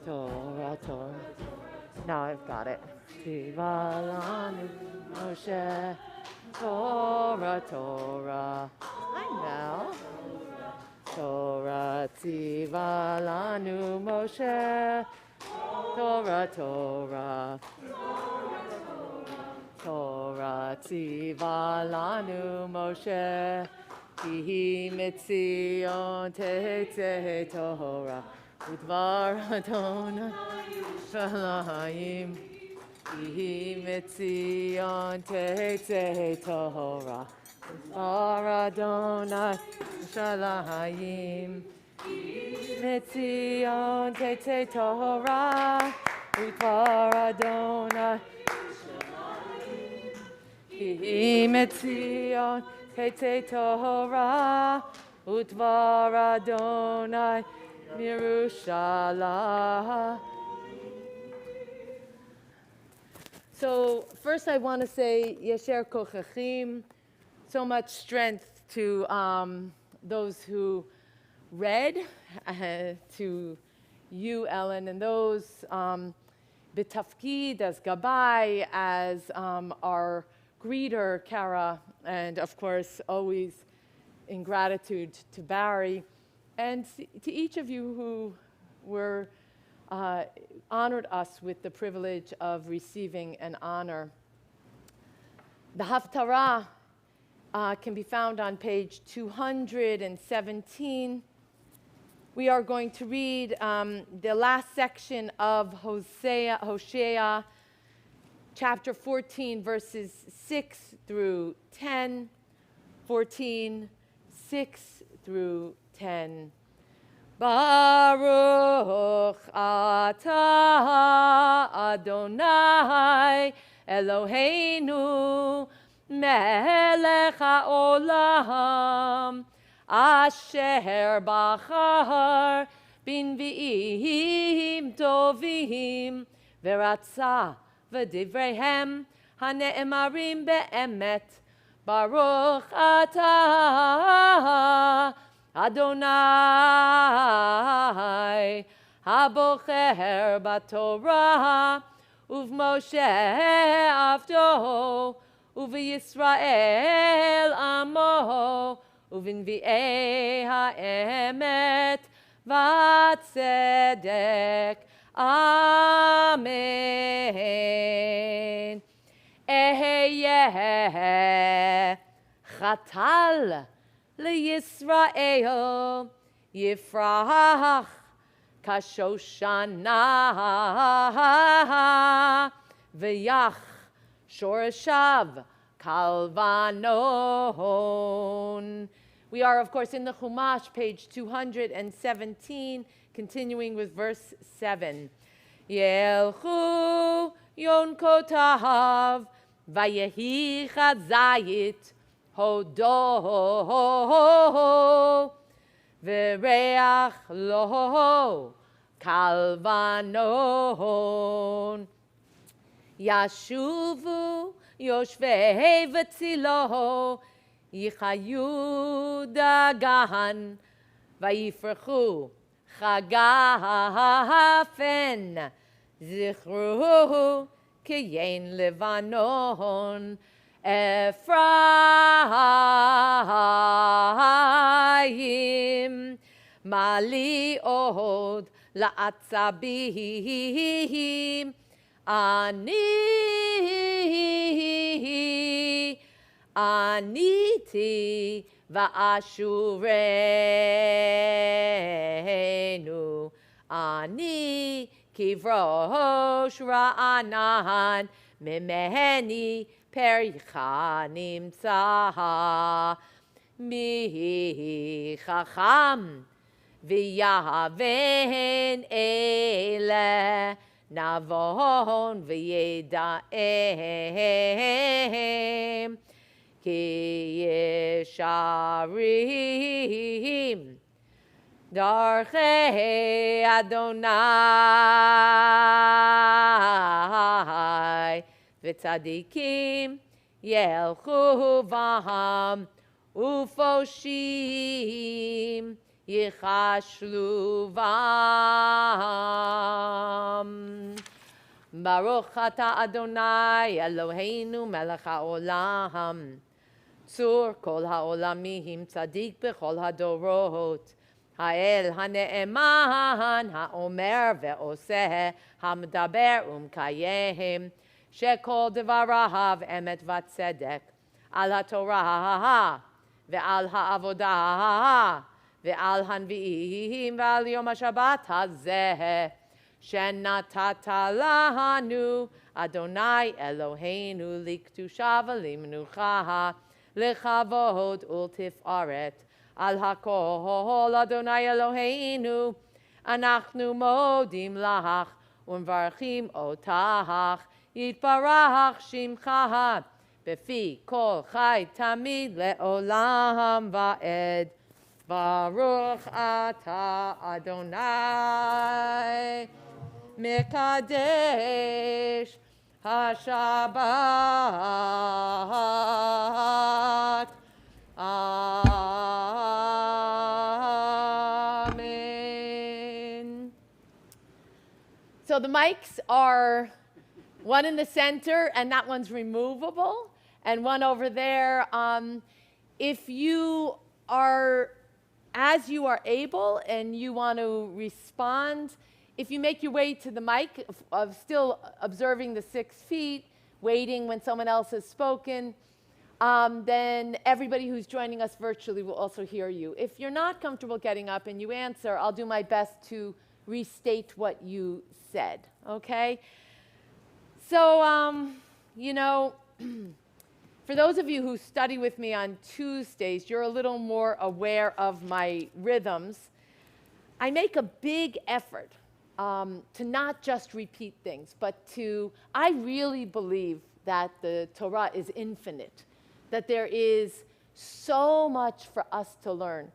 Torah, Torah. Now I've got it. Tziva lanu Moshe. Torah, Torah. Hi, Mel. Torah, Tziva lanu Moshe. Torah, Torah. Torah tziva lanu Moshe, ki mitzion tetzeh Torah, udvar Adonai shalayim, ki mitzion tetzeh Torah, udvar Adonai shalayim, mitzion tetzeh Torah, udvar Adonai. Ki metzion Chete Torah Utvar Adonai Mirushalayim. So first I want to say Yesher Kochachim, so much strength to those who read, to you, Ellen, and those B'tafkid as Gabbai, as our greeter, Kara, and of course, always in gratitude to Barry, and to each of you who were honored us with the privilege of receiving an honor. The Haftarah can be found on page 217. We are going to read the last section of Hosea, chapter 14, verses 6 through 10, 14, 6 through 10. Baruch atah Adonai Eloheinu melech haolam asher bachar b'nvi'im tovim v'ratza v'divreihem hane'emarim be'emet. Baruch atah Adonai habocher b'Torah uv'Moshe avdo uv'Yisrael amo uv'nvi'ei ha'emet v'tzedek. Amen. Ehyeh chatal LeYisrael Yifrach Kashoshana V'yach Shoreshav Kalvanon. We are, of course, in the Chumash, page 217, continuing with verse 7. Yelchu Yonkotav Vayehi Chazayit Hodo V'reach lo kalvanon. Yashuvu yoshvei v'tzilo yichayu dagan vayifrechu chagafen zichru kiyen levanon. Ephraim mali od la'atzabim aniti va'ashurenu ani kivrosh ra'anan mimeni pericha nimtza mi chacham v'yaven ele navon v'yedaem ki yesharim darchei Adonai v'tzadikim yelchu v'ham ufoshim yichashlu v'ham. Baruch ata Adonai Eloheinu melech haolam tzur kol haolamim tzadik b'chol hadorot ha'el hane'eman ha'omer ve'oseh hamdaber umkayem shekol devarav emet v'tzedek al haTorah ve'al ha'avodah ve'al hanvi'im ve'al yom ha'shabbat hazeh shenatata lanu Adonai Eloheinu liktusha v'limnucha lechavod ultifaret al hakol Adonai Eloheinu anachnu modim lach umvarchim otach yitbarach shimcha Befi kol chai tamid le'olam va'ed. Baruch ata Adonai Mekadesh HaShabbat. Amen. So the mics are one in the center, and that one's removable, and one over there. If you are, as you are able, and you want to respond, if you make your way to the mic, of still observing the 6 feet, waiting when someone else has spoken, then everybody who's joining us virtually will also hear you. If you're not comfortable getting up and you answer, I'll do my best to restate what you said, okay? So, you know, for those of you who study with me on Tuesdays, you're a little more aware of my rhythms. I make a big effort to not just repeat things, but I really believe that the Torah is infinite, that there is so much for us to learn,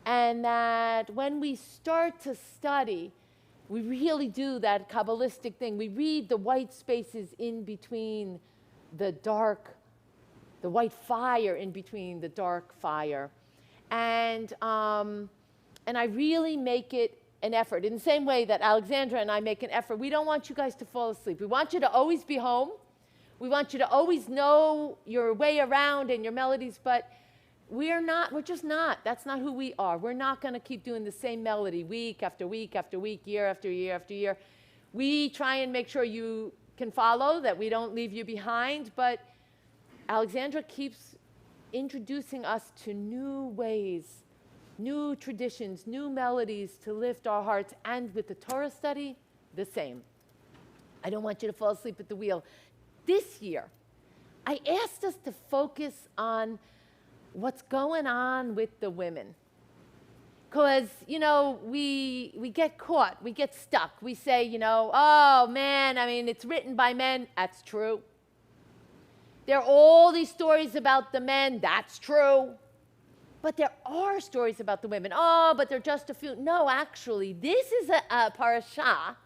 and that when we start to study, we really do that Kabbalistic thing. We read the white spaces in between the white fire in between the dark fire. And I really make it an effort. In the same way that Alexandra and I make an effort, we don't want you guys to fall asleep. We want you to always be home. We want you to always know your way around and your melodies, but we're just not. That's not who we are. We're not going to keep doing the same melody week after week after week, year after year after year. We try and make sure you can follow, that we don't leave you behind, but Alexandra keeps introducing us to new ways, new traditions, new melodies to lift our hearts, and with the Torah study, the same. I don't want you to fall asleep at the wheel. This year, I asked us to focus on what's going on with the women. Because, you know, we get caught, we get stuck. We say, you know, oh man, I mean, it's written by men. That's true. There are all these stories about the men. That's true. But there are stories about the women. Oh, but they're just a few. No, actually, this is a parasha.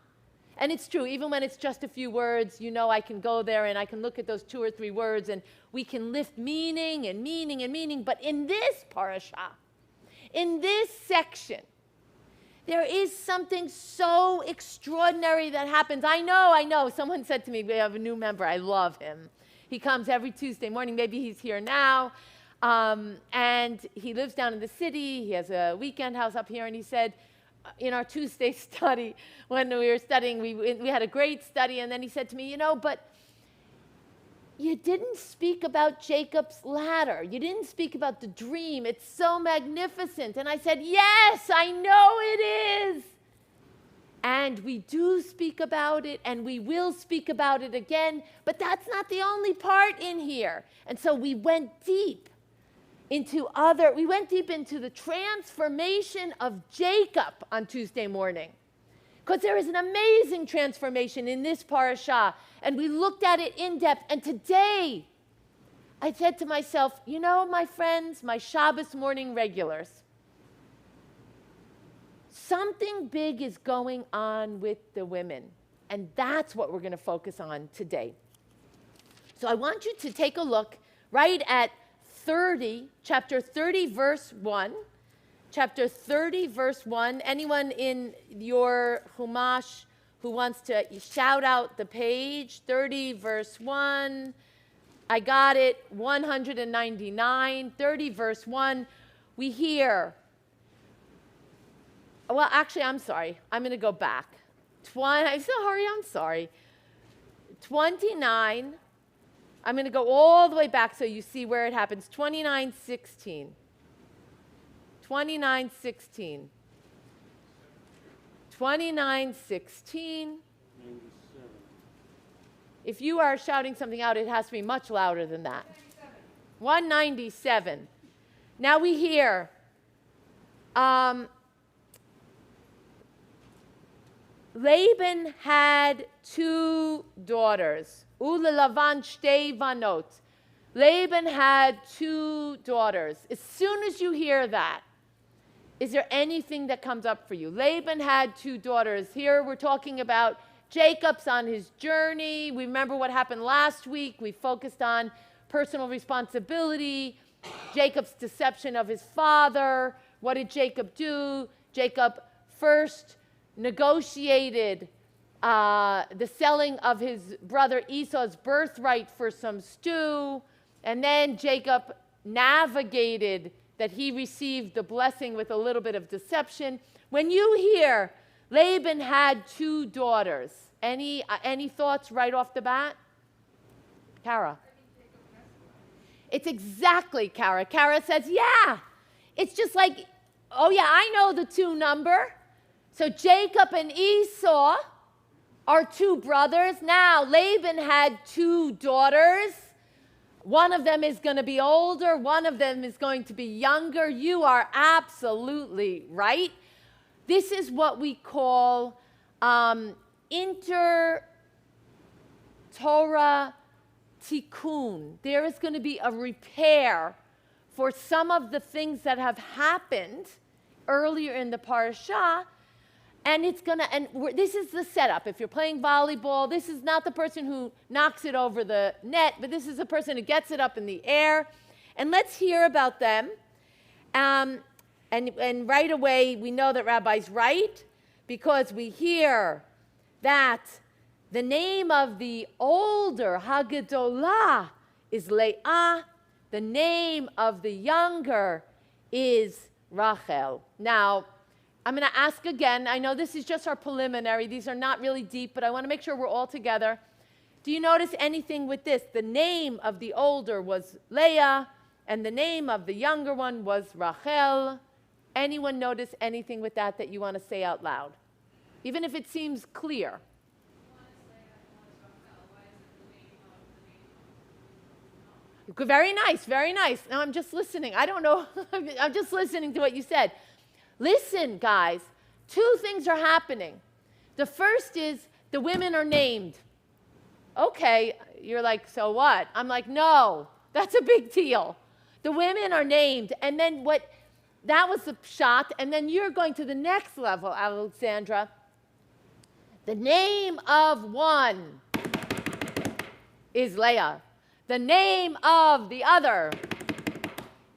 And it's true, even when it's just a few words, you know, I can go there and I can look at those 2 or 3 words and we can lift meaning and meaning and meaning. But in this parasha, in this section, there is something so extraordinary that happens. I know. Someone said to me, we have a new member. I love him. He comes every Tuesday morning. Maybe he's here now. And he lives down in the city. He has a weekend house up here. And he said, in our Tuesday study, when we were studying, we had a great study. And then he said to me, you know, but you didn't speak about Jacob's ladder. You didn't speak about the dream. It's so magnificent. And I said, yes, I know it is. And we do speak about it, and we will speak about it again. But that's not the only part in here. And so we went deep into the transformation of Jacob on Tuesday morning. Because there is an amazing transformation in this parasha. And we looked at it in depth. And today, I said to myself, you know, my friends, my Shabbos morning regulars, something big is going on with the women. And that's what we're going to focus on today. So I want you to take a look right at chapter 30, verse 1. Chapter 30, verse 1. Anyone in your Humash who wants to shout out the page? 30, verse 1. I got it. 199. 30, verse 1. We hear. Well, actually, I'm sorry. I'm going to go back. I'm sorry. I'm sorry. 29. I'm going to go all the way back so you see where it happens. 29:16. 29:16. 29:16. If you are shouting something out, it has to be much louder than that. 197. Now we hear. Laban had 2 daughters. Ulelavan shtei vanot. Laban had 2 daughters. As soon as you hear that, is there anything that comes up for you? Laban had 2 daughters. Here we're talking about Jacob's on his journey. We remember what happened last week. We focused on personal responsibility, Jacob's deception of his father. What did Jacob do? Jacob first negotiated the selling of his brother Esau's birthright for some stew. And then Jacob navigated that he received the blessing with a little bit of deception. When you hear Laban had 2 daughters, any thoughts right off the bat? Kara? It's exactly Kara. Kara says, yeah. It's just like, oh yeah, I know the 2 number. So Jacob and Esau are 2 brothers. Now, Laban had 2 daughters. One of them is going to be older. One of them is going to be younger. You are absolutely right. This is what we call inter-Torah tikkun. There is going to be a repair for some of the things that have happened earlier in the parasha. And it's going to, and this is the setup. If you're playing volleyball, this is not the person who knocks it over the net, but this is the person who gets it up in the air. And let's hear about them. And right away, we know that Rabbi's right, because we hear that the name of the older, Haggadolah, is Leah. The name of the younger is Rachel. Now, I'm going to ask again. I know this is just our preliminary. These are not really deep, but I want to make sure we're all together. Do you notice anything with this? The name of the older was Leah, and the name of the younger one was Rachel. Anyone notice anything with that that you want to say out loud? Even if it seems clear. Very nice, very nice. Now I'm just listening. I don't know. I'm just listening to what you said. Listen, guys, 2 things are happening. The first is the women are named. Okay, you're like, so what? I'm like, no, that's a big deal. The women are named. And then that was the shot. And then you're going to the next level, Alexandra. The name of one is Leah. The name of the other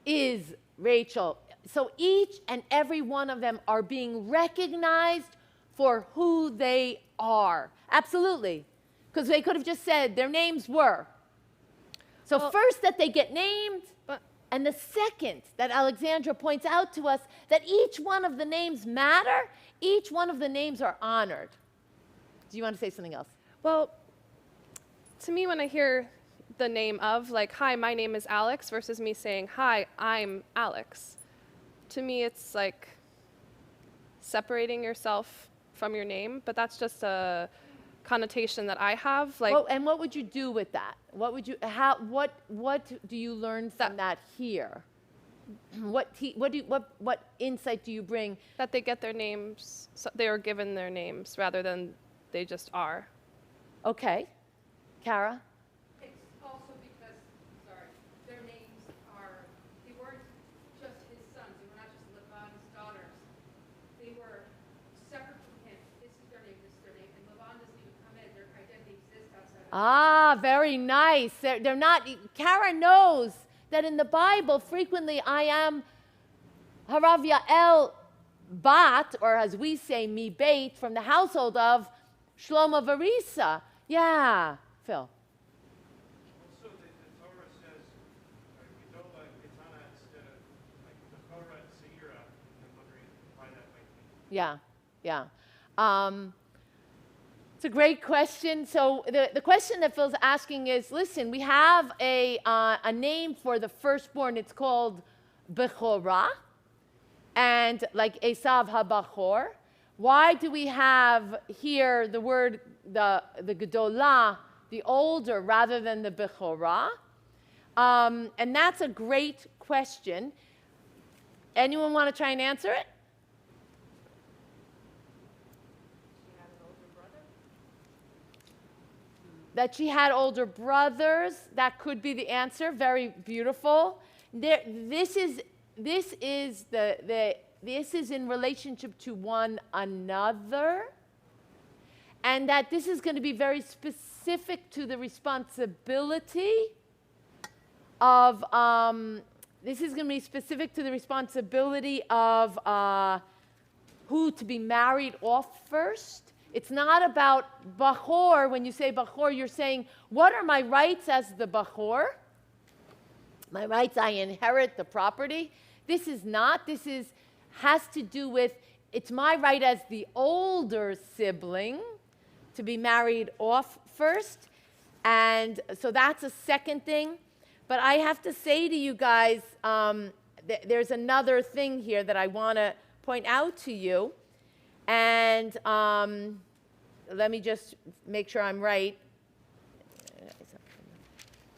is Rachel. So each and every one of them are being recognized for who they are. Absolutely. Because they could have just said their names were. So first that they get named, and the second that Alexandra points out to us that each one of the names matter, each one of the names are honored. Do you want to say something else? Well, to me, when I hear the name of, like, hi, my name is Alex, versus me saying, hi, I'm Alex. To me, it's like separating yourself from your name, but that's just a connotation that I have. Like, and what would you do with that? What would you? What do you learn from that here? What insight do you bring? that they get their names, so they are given their names rather than they just are. Okay, Kara. It's also because, their names are, they weren't just his sons, they were not just Laban's daughters. They were separate from him. This is their name, this is their name, and Laban doesn't even come in. Their identity exists outside of Ah, very nice. They're not. Kara knows that in the Bible, frequently I am Harav Yael Bat, or as we say, Mi Beit, from the household of Shlomo Varisa. Yeah, Phil. Also, the Torah says, Gedola Ketana instead of like Bechora and Seira. I'm wondering why that might be. Yeah. It's a great question. So the question that Phil's asking is, listen, we have a name for the firstborn. It's called Bechorah, and like Esav HaBachor. Why do we have here the word, the Gedolah, the older, rather than the Bechorah? And that's a great question. Anyone want to try and answer it? that she had older brothers. That could be the answer. Very beautiful. This is in relationship to one another, and that this is going to be very specific to the responsibility of. This is going to be specific to the responsibility of who to be married off first. It's not about Bachor. When you say Bachor, you're saying, what are my rights as the Bachor? My rights, I inherit the property. This is not. Has to do with, it's my right as the older sibling to be married off first. And so that's a second thing. But I have to say to you guys, there's another thing here that I want to point out to you. And let me just make sure I'm right.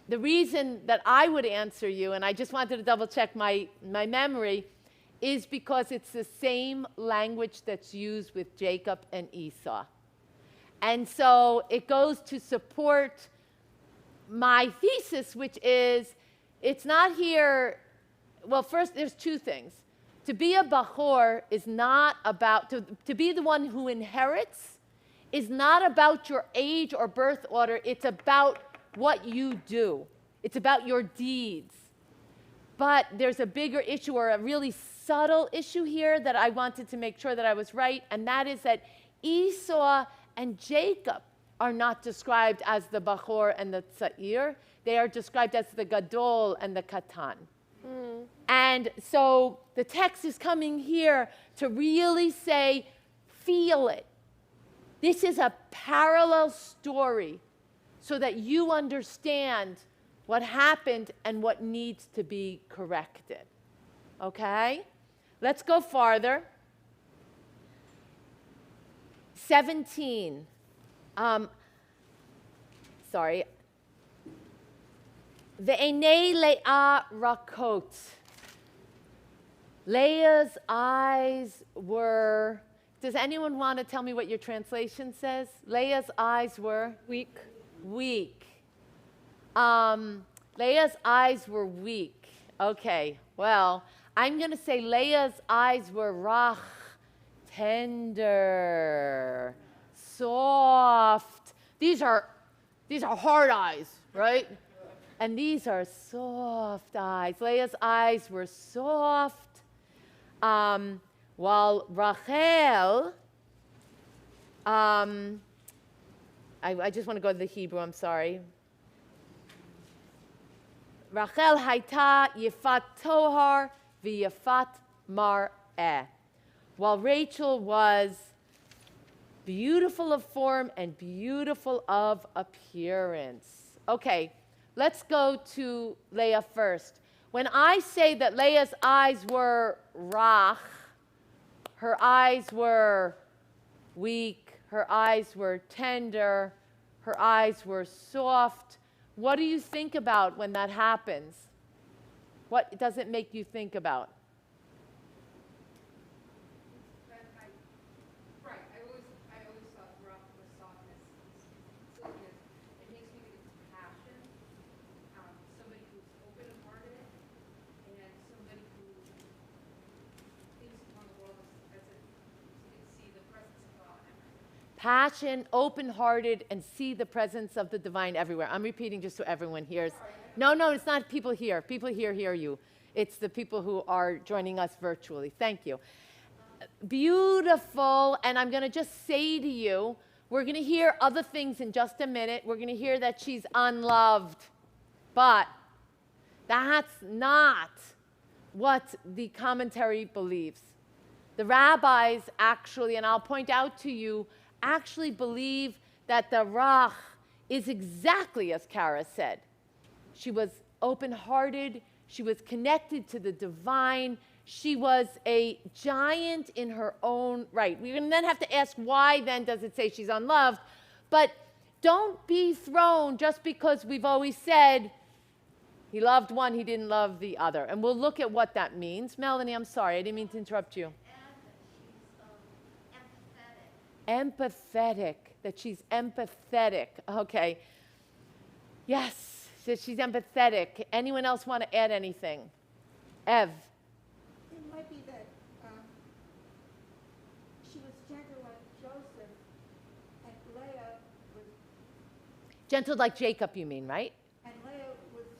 The reason that I would answer you, and I just wanted to double check my memory, is because it's the same language that's used with Jacob and Esau. And so it goes to support my thesis, which is, it's not here. Well, first, there's two things. To be a Bachor is not about, to be the one who inherits is not about your age or birth order. It's about what you do. It's about your deeds. But there's a bigger issue, or a really subtle issue here, that I wanted to make sure that I was right, and that is that Esau and Jacob are not described as the Bachor and the Tza'ir. They are described as the Gadol and the Katan. And so the text is coming here to really say, feel it. This is a parallel story so that you understand what happened and what needs to be corrected. Okay? Let's go farther. 17. Sorry. Ve'enei Leah rakot. Leah's eyes were, does anyone want to tell me what your translation says? Leah's eyes were? Weak. Weak. Leah's eyes were weak. Okay, well, I'm going to say Leah's eyes were rach, tender, soft. These are hard eyes, right? And these are soft eyes. Leah's eyes were soft, while Rachel, I just want to go to the Hebrew, I'm sorry. Rachel hayta yifat tohar v'yifat mar'eh. While Rachel was beautiful of form and beautiful of appearance. Okay, let's go to Leah first. When I say that Leah's eyes were rach, her eyes were weak, her eyes were tender, her eyes were soft, what do you think about when that happens? What does it make you think about? Right. I always thought rough was softness, silkiness. It makes me think of compassion. Somebody who's open-hearted, and somebody who thinks upon the world as if you can see the presence of God everywhere. Passion, open-hearted, and see the presence of the divine everywhere. I'm repeating just so everyone hears. No, it's not people here. People here hear you. It's the people who are joining us virtually. Thank you. Beautiful, and I'm going to just say to you, we're going to hear other things in just a minute. We're going to hear that she's unloved, but that's not what the commentary believes. The rabbis actually, and I'll point out to you, actually believe that the Rach is exactly as Kara said. She was open-hearted. She was connected to the divine. She was a giant in her own right. We then have to ask, why then does it say she's unloved? But don't be thrown just because we've always said he loved one, he didn't love the other. And we'll look at what that means. Melanie, I'm sorry, I didn't mean to interrupt you. Empathetic, that she's empathetic. Okay, Yes, so she's empathetic. Anyone else want to add anything? Ev. It might be that she was gentle like Joseph, and Leah was Gentle like Jacob, you mean, right?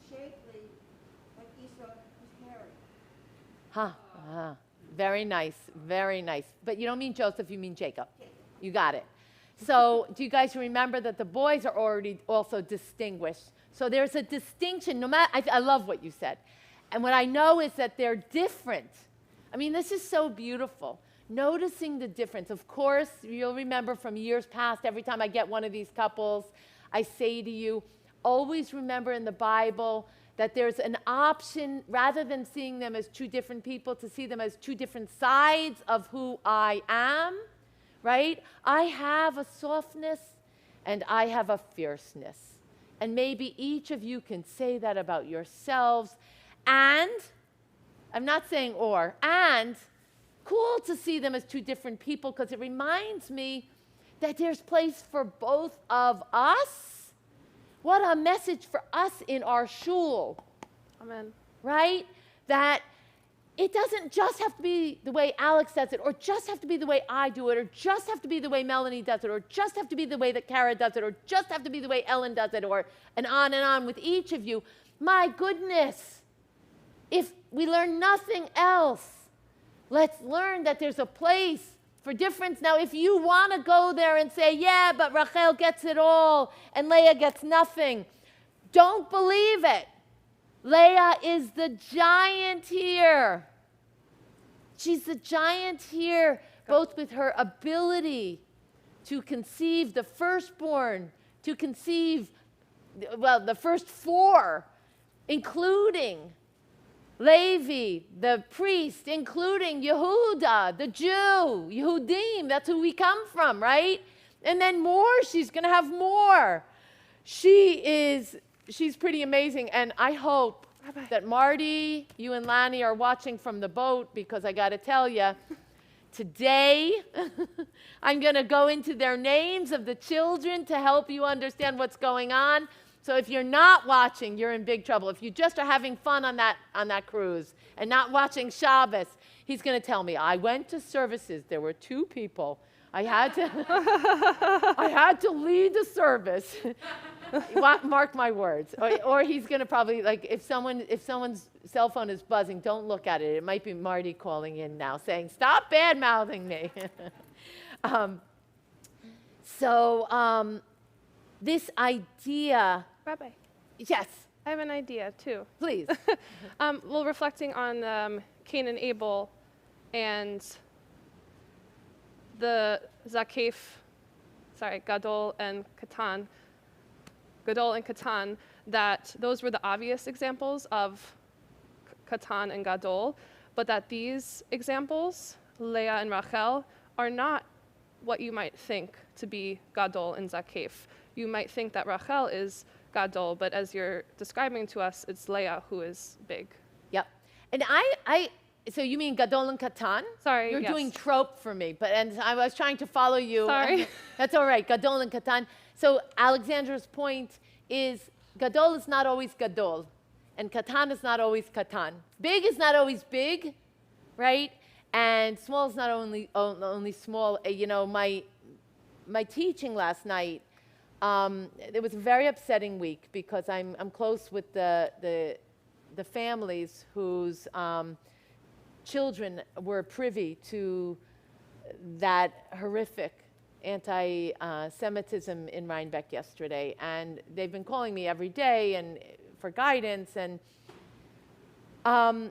shapely like Esau was hairy. Huh. Very nice, very nice. But you don't mean Joseph, you mean Jacob. You got it. So do you guys remember that the boys are already also distinguished? So there's a distinction. No matter, I love what you said. And what I know is that they're different. I mean, this is so beautiful. Noticing the difference. Of course, you'll remember from years past, every time I get one of these couples, I say to you, always remember in the Bible that there's an option, rather than seeing them as two different people, to see them as two different sides of who I am, right? I have a softness and I have a fierceness. And maybe each of you can say that about yourselves. And, I'm not saying or, and cool to see them as two different people, because it reminds me that there's place for both of us. What a message for us in our shul. Amen. Right? That it doesn't just have to be the way Alex does it, or just have to be the way I do it, or just have to be the way Melanie does it, or just have to be the way that Kara does it, or just have to be the way Ellen does it, or and on with each of you. My goodness. If we learn nothing else, let's learn that there's a place for difference. Now, if you want to go there and say, yeah, but Rachel gets it all and Leah gets nothing, don't believe it. Leah is the giant here. She's the giant here, both with her ability to conceive the firstborn, to conceive, well, the first four, including Levi, the priest, including Yehuda, the Jew, Yehudim, that's who we come from, right? And then more, she's going to have more. She's pretty amazing, and I hope that Marty, you and Lani are watching from the boat, because I got to tell you, today I'm going to go into their names of the children to help you understand what's going on. So if you're not watching, you're in big trouble. If you just are having fun on that cruise and not watching Shabbos, he's going to tell me, I went to services. There were two people. I had to lead the service. Mark my words. Or he's going to probably, like, if someone's cell phone is buzzing, don't look at it. It might be Marty calling in now saying, stop bad-mouthing me. This idea. Rabbi, Yes, I have an idea too. please. Well, reflecting on Cain and Abel and the Gadol and Katan, that those were the obvious examples of Katan and Gadol, but that these examples, Leah and Rachel, are not what you might think to be Gadol and Zakef. You might think that Rachel is Gadol, but as you're describing to us, it's Leah who is big. Yep. And so you mean Gadol and Katan? Sorry, You're yes. doing trope for me, and I was trying to follow you. Sorry. That's all right, Gadol and Katan. So Alexandra's point is Gadol is not always Gadol, and Katan is not always Katan. Big is not always big, right? And small is not only small. You know, my teaching last night, it was a very upsetting week, because I'm close with the families whose children were privy to that horrific anti-Semitism in Rhinebeck yesterday, and they've been calling me every day and for guidance, and I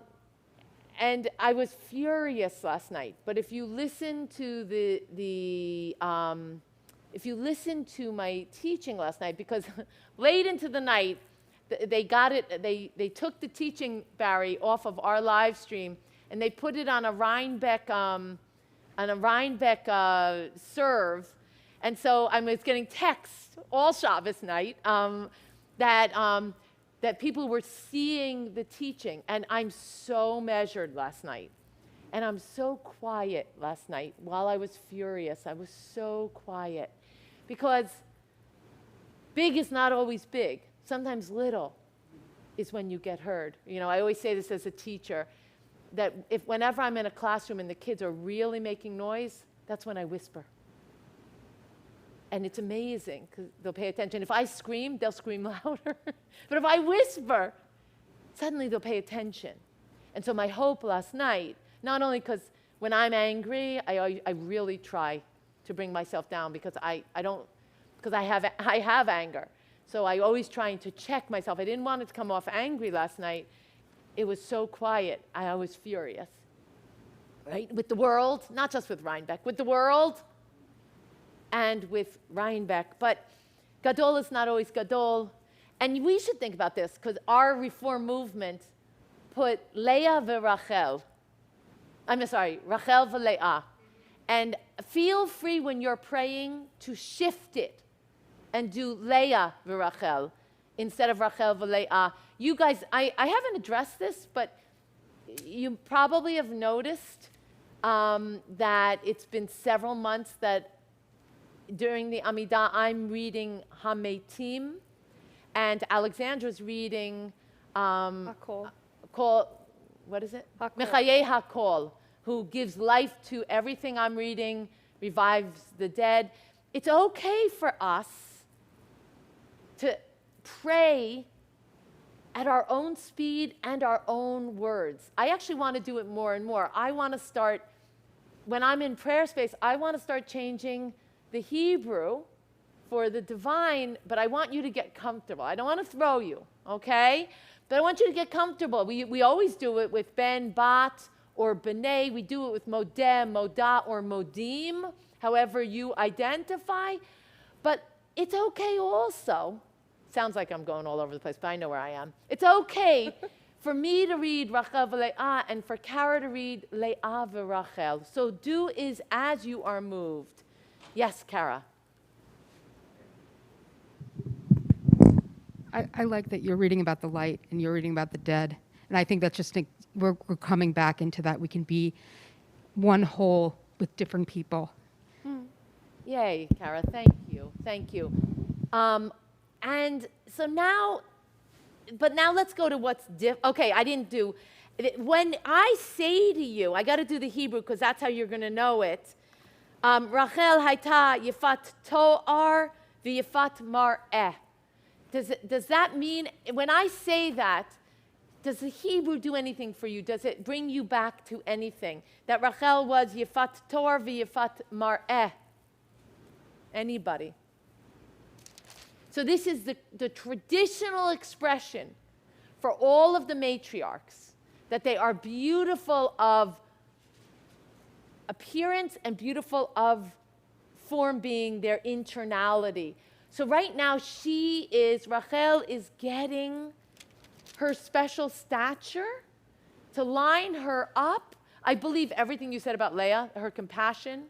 was furious last night. But if you listen to if you listen to my teaching last night, because late into the night they took the teaching, Barry, off of our live stream, and they put it on a Rhinebeck serve. And so I was getting texts all Shabbos night that people were seeing the teaching. And I'm so measured last night. And I'm so quiet last night. While I was furious, I was so quiet. Because big is not always big. Sometimes little is when you get heard. You know, I always say this as a teacher, that whenever I'm in a classroom and the kids are really making noise, that's when I whisper. And it's amazing because they'll pay attention. If I scream, they'll scream louder. But if I whisper, suddenly they'll pay attention. And so my hope last night, not only because when I'm angry, I really try to bring myself down because I have anger. So I always trying to check myself. I didn't want it to come off angry last night. It was so quiet. I was furious. Right? With the world, not just with Rhinebeck, with the world and with Rhinebeck. But Gadol is not always Gadol. And we should think about this because our Reform movement put Leah v'Rachel. Rachel v'Leah. And feel free when you're praying to shift it and do Leah v'Rachel instead of Rachel v'Leah. You guys, I haven't addressed this, but you probably have noticed that it's been several months that during the Amidah I'm reading Hametim, and Alexandra's reading Hakol. What is it? Hakol. Mechayei Hakol, who gives life to everything I'm reading, revives the dead. It's okay for us to pray at our own speed and our own words. I actually want to do it more and more. I want to start, when I'm in prayer space, I want to start changing the Hebrew for the divine, but I want you to get comfortable. I don't want to throw you, okay? But I want you to get comfortable. We always do it with Ben, Bat, or B'nai. We do it with Modeh, Modah, or Modim, however you identify. But it's okay also. Sounds like I'm going all over the place, but I know where I am. It's okay for me to read Rachel v'Leah and for Kara to read Leah v'Rachel. So do is as you are moved. Yes, Kara. I like that you're reading about the light and you're reading about the dead. And I think that's just, we're coming back into that. We can be one whole with different people. Yay, Kara, thank you, thank you. And so now, but now let's go to what's okay, I didn't do, when I say to you, I got to do the Hebrew because that's how you're going to know it. Rachel hayta yifat to'ar v'yifat mar'eh. Does that mean, when I say that, does the Hebrew do anything for you? Does it bring you back to anything? That Rachel was yifat to'ar v'yifat mar'eh. Anybody? So this is the traditional expression for all of the matriarchs, that they are beautiful of appearance and beautiful of form, being their internality. So right now Rachel is getting her special stature to line her up. I believe everything you said about Leah, her compassion,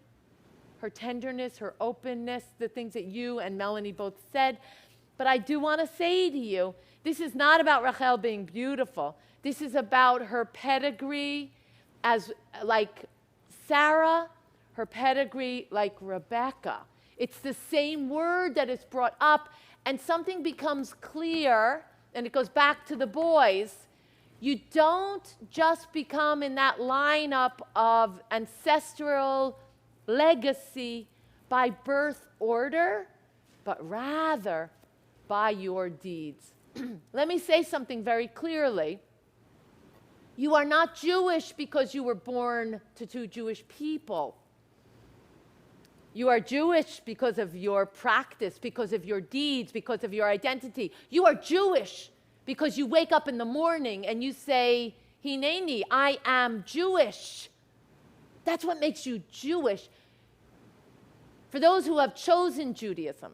her tenderness, her openness, the things that you and Melanie both said. But I do want to say to you, this is not about Rachel being beautiful. This is about her pedigree as like Sarah, her pedigree like Rebecca. It's the same word that is brought up, and something becomes clear, and it goes back to the boys. You don't just become in that lineup of ancestral legacy by birth order, but rather by your deeds. Let me say something very clearly. You are not Jewish because you were born to two Jewish people. You are Jewish because of your practice, because of your deeds, because of your identity. You are Jewish because you wake up in the morning and you say, Hineni, I am Jewish. That's what makes you Jewish. For those who have chosen Judaism,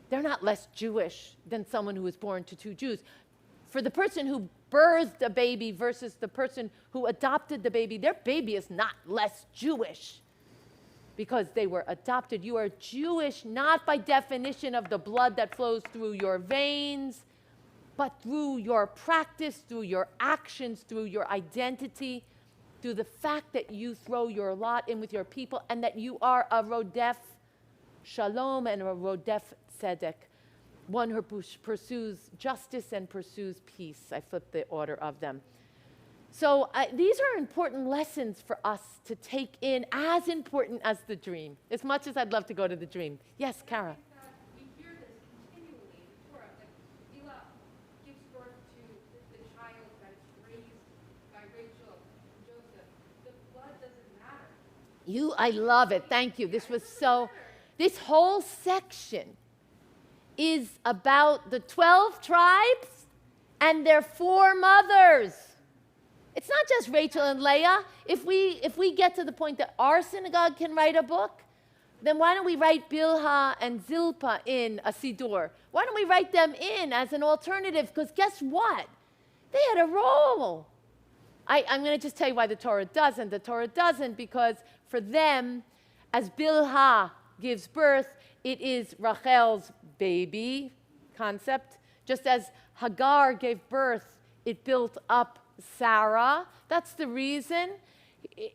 they're not less Jewish than someone who was born to two Jews. For the person who birthed a baby versus the person who adopted the baby, their baby is not less Jewish because they were adopted. You are Jewish not by definition of the blood that flows through your veins, but through your practice, through your actions, through your identity, through the fact that you throw your lot in with your people and that you are a Rodef Shalom and a Rodef Tzedek. one who pursues justice and pursues peace. I flipped the order of them. So these are important lessons for us to take in, as important as the dream, as much as I'd love to go to the dream. Yes, Kara? We hear this continually in the Torah, that Leah gives birth to the child that is raised by Rachel and Joseph. The blood doesn't matter. I love it. Thank you. This was so, this whole section is about the 12 tribes and their 4 mothers. It's not just Rachel and Leah. If we get to the point that our synagogue can write a book, then why don't we write Bilhah and Zilpah in a Siddur? Why don't we write them in as an alternative? Because guess what? They had a role. I'm going to just tell you why the Torah doesn't. The Torah doesn't because for them, as Bilhah gives birth, it is Rachel's baby concept. Just as Hagar gave birth, it built up Sarah. That's the reason.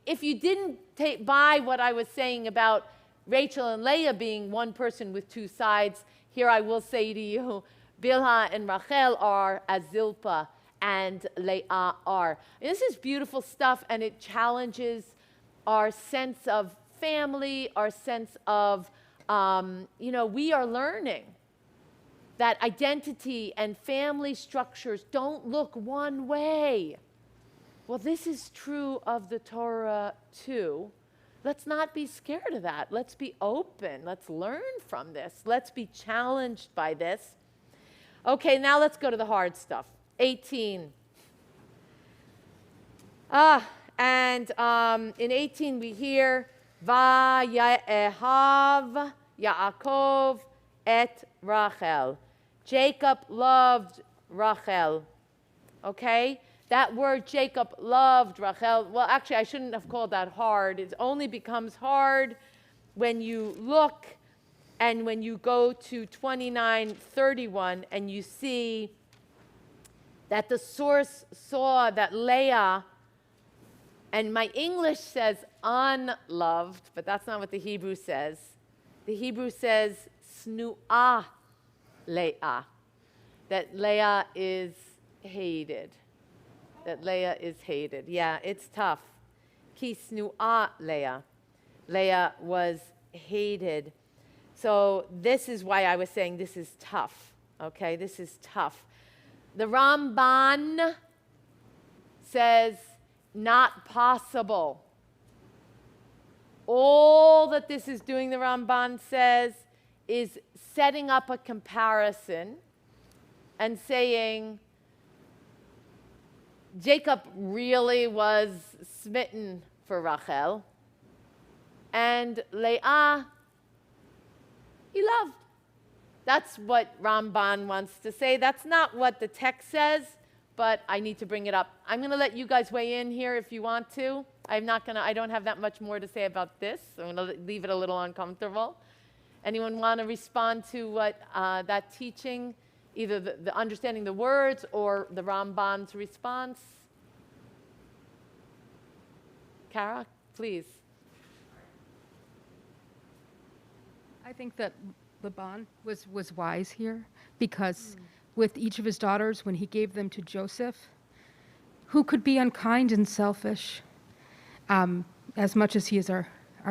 If you didn't buy what I was saying about Rachel and Leah being one person with 2 sides, here I will say to you, Bilhah and Rachel are as Zilpah and Leah are. And this is beautiful stuff, and it challenges our sense of family, our sense of, we are learning that identity and family structures don't look one way. Well, this is true of the Torah too. Let's not be scared of that. Let's be open. Let's learn from this. Let's be challenged by this. Okay, now let's go to the hard stuff. 18. In 18 we hear, Vayehav Yaakov et Rachel. Jacob loved Rachel. Okay? That word Jacob loved Rachel. Well, actually, I shouldn't have called that hard. It only becomes hard when you look and when you go to 29:31 and you see that the source saw that Leah, and my English says unloved, but that's not what the Hebrew says. The Hebrew says snu'ah Leah, that Leah is hated. That Leah is hated. Yeah, it's tough. Ki snu'ah Leah. Leah was hated. So this is why I was saying this is tough. Okay, this is tough. The Ramban says not possible. All that this is doing, the Ramban says, is setting up a comparison and saying Jacob really was smitten for Rachel, and Leah he loved. That's what Ramban wants to say. That's not what the text says, but I need to bring it up. I'm going to let you guys weigh in here if you want to. I don't have that much more to say about this. I'm going to leave it a little uncomfortable. Anyone want to respond to what that teaching, either the understanding the words or the Ramban's response? Kara, please. I think that Laban was wise here because with each of his daughters, when he gave them to Joseph, who could be unkind and selfish, as much as he is our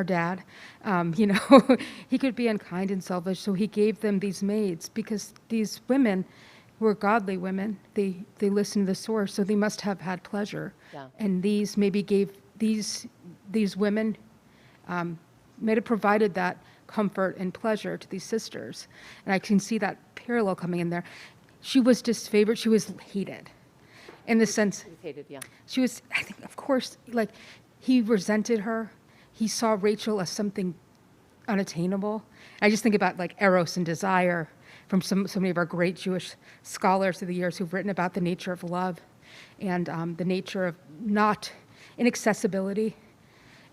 dad, he could be unkind and selfish. So he gave them these maids because these women were godly women. They listened to the source, so they must have had pleasure. Yeah. And these maybe gave these women may have provided that comfort and pleasure to these sisters. And I can see that parallel coming in there. She was disfavored. She was hated in the sense. She was hated, yeah. She was, I think, of course, like he resented her. He saw Rachel as something unattainable. I just think about like Eros and desire from so many of our great Jewish scholars through the years who've written about the nature of love and the nature of not inaccessibility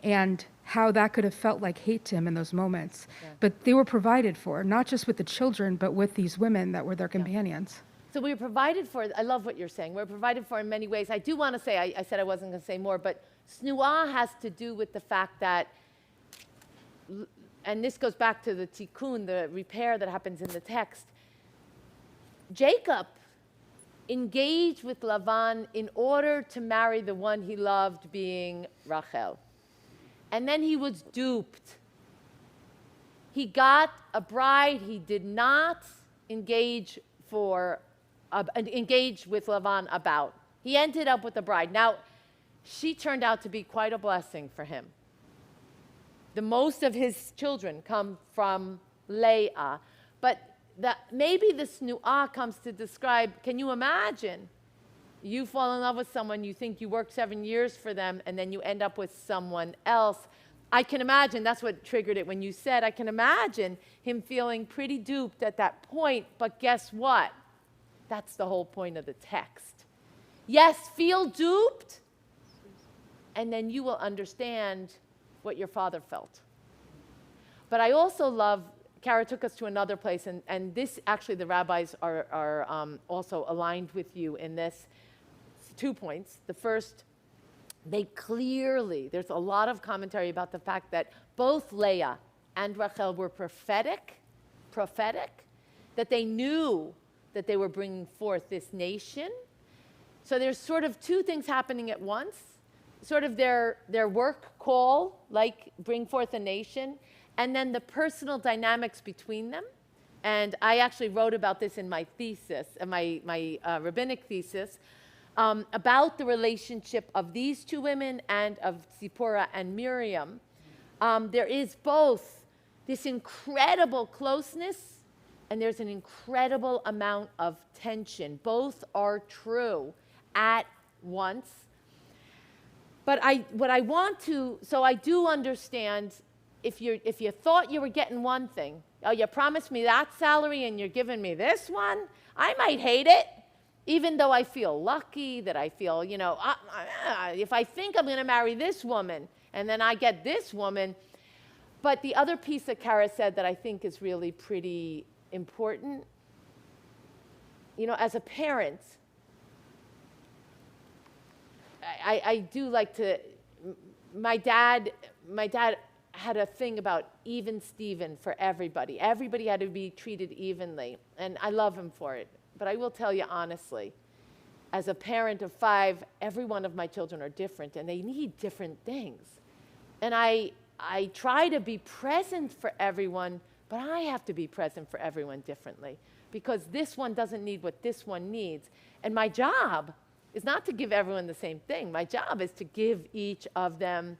and how that could have felt like hate to him in those moments. Yeah. But they were provided for, not just with the children, but with these women that were their companions. So we were provided for, I love what you're saying, we're provided for in many ways. I do want to say, I said I wasn't going to say more, but snuah has to do with the fact that, and this goes back to the tikkun, the repair that happens in the text, Jacob engaged with Lavan in order to marry the one he loved, being Rachel. And then he was duped. He got a bride he did not engage with Lavan about. He ended up with a bride. Now, she turned out to be quite a blessing for him. The most of his children come from Leah, but maybe this nu'ah comes to describe, can you imagine? You fall in love with someone, you think you worked 7 years for them, and then you end up with someone else. I can imagine, that's what triggered it when you said, I can imagine him feeling pretty duped at that point, but guess what? That's the whole point of the text. Yes, feel duped, and then you will understand what your father felt. But I also love, Kara took us to another place, and this, actually, the rabbis are also aligned with you in this. 2 points. The first, they clearly, there's a lot of commentary about the fact that both Leah and Rachel were prophetic, that they knew that they were bringing forth this nation. So there's sort of 2 things happening at once. Sort of their work call, like bring forth a nation, and then the personal dynamics between them. And I actually wrote about this in my thesis, my rabbinic thesis, about the relationship of these 2 women and of Zipporah and Miriam. There is both this incredible closeness and there's an incredible amount of tension. Both are true at once. But I do understand if you thought you were getting one thing, oh, you promised me that salary and you're giving me this one, I might hate it, even though I feel lucky, that I feel, if I think I'm going to marry this woman and then I get this woman. But the other piece that Kara said that I think is really pretty important, as a parent, I do like to, my dad had a thing about even Steven for everybody. Everybody had to be treated evenly, and I love him for it. But I will tell you honestly, as a parent of 5, every one of my children are different, and they need different things. And I try to be present for everyone, but I have to be present for everyone differently, because this one doesn't need what this one needs. And my job is not to give everyone the same thing. My job is to give each of them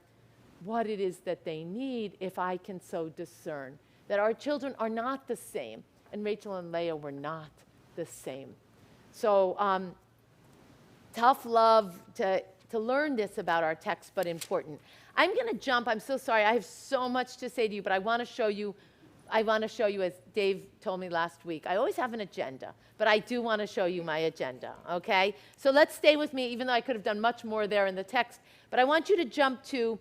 what it is that they need, if I can so discern. That our children are not the same, and Rachel and Leah were not the same. So tough love to learn this about our text, but important. I'm going to jump. I'm so sorry. I have so much to say to you, but I want to show you, as Dave told me last week, I always have an agenda, but I do want to show you my agenda, okay? So let's stay with me, even though I could have done much more there in the text, but I want you to jump to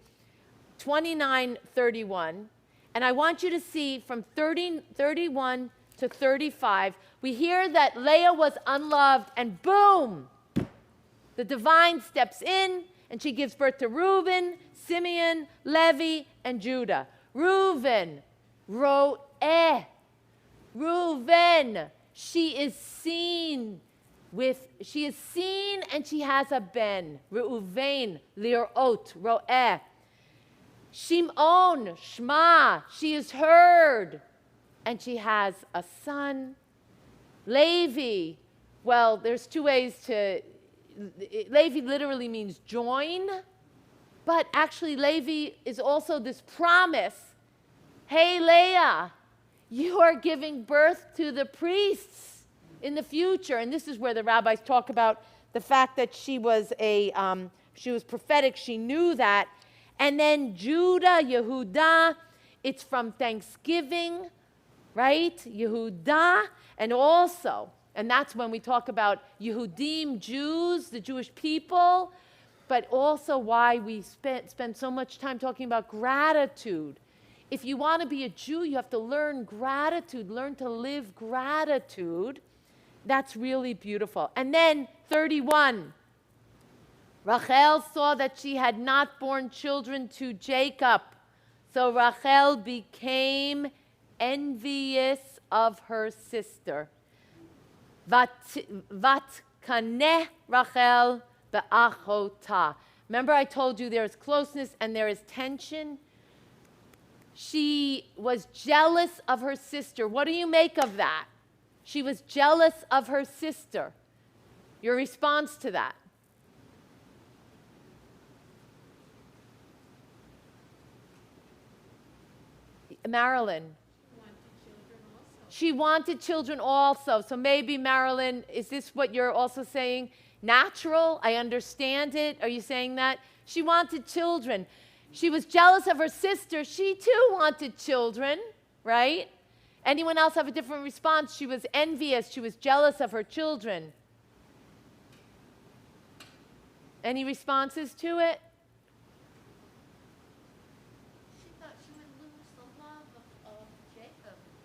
29:31, and I want you to see from 31 to 35, we hear that Leah was unloved, and boom, the divine steps in, and she gives birth to Reuben, Simeon, Levi, and Judah. Reuben, Ro'eh. Reuben, she is seen and she has a ben. Reuven, Lirot, Ro'eh. Shimon, Shema, she is heard, and she has a son. Levi, well, there's 2 ways to, Levi literally means join, but actually Levi is also this promise. Hey, Leah, you are giving birth to the priests in the future. And this is where the rabbis talk about the fact that she was prophetic. She knew that. And then Judah, Yehudah, it's from Thanksgiving, right? Yehudah, and that's when we talk about Yehudim, Jews, the Jewish people, but also why we spend so much time talking about gratitude. If you want to be a Jew, you have to learn gratitude, learn to live gratitude. That's really beautiful. And then 31. Rachel saw that she had not borne children to Jacob, so Rachel became envious of her sister. Vatkaneh Rachel be'achota. Remember I told you there is closeness and there is tension? She was jealous of her sister. What do you make of that? She was jealous of her sister. Your response to that? Marilyn. She wanted children also. So maybe, Marilyn, is this what you're also saying? Natural? I understand it. Are you saying that? She wanted children. She was jealous of her sister. She too wanted children, right? Anyone else have a different response? She was envious. She was jealous of her children. Any responses to it?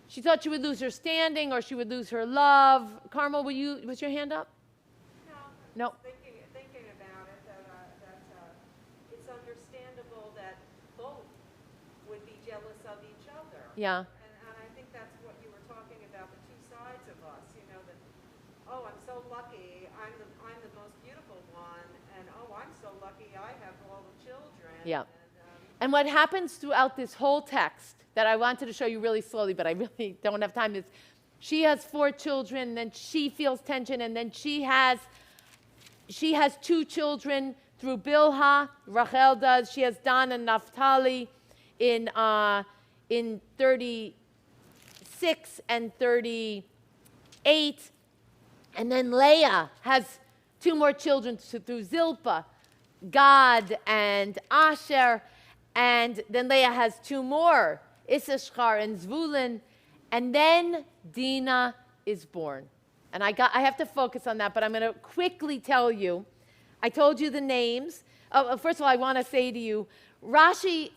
She thought she would lose her standing or she would lose her love. Carmel, was your hand up? No. Thinking about it, that it's understandable that both would be jealous of each other. Yeah. And I think that's what you were talking about, the two sides of us, that, oh, I'm so lucky, I'm the most beautiful one, and oh, I'm so lucky I have all the children. Yeah. And what happens throughout this whole text that I wanted to show you really slowly, but I really don't have time, is she has 4 children, then she feels tension, and then she has 2 children through Bilhah. Rachel does. She has Dan and Naphtali in 36 and 38. And then Leah has 2 more children through Zilpah, Gad and Asher. And then Leah has 2 more, Issachar and Zvulun. And then Dinah is born. And I have to focus on that, but I'm going to quickly tell you. I told you the names. First of all, I want to say to you, Rashi,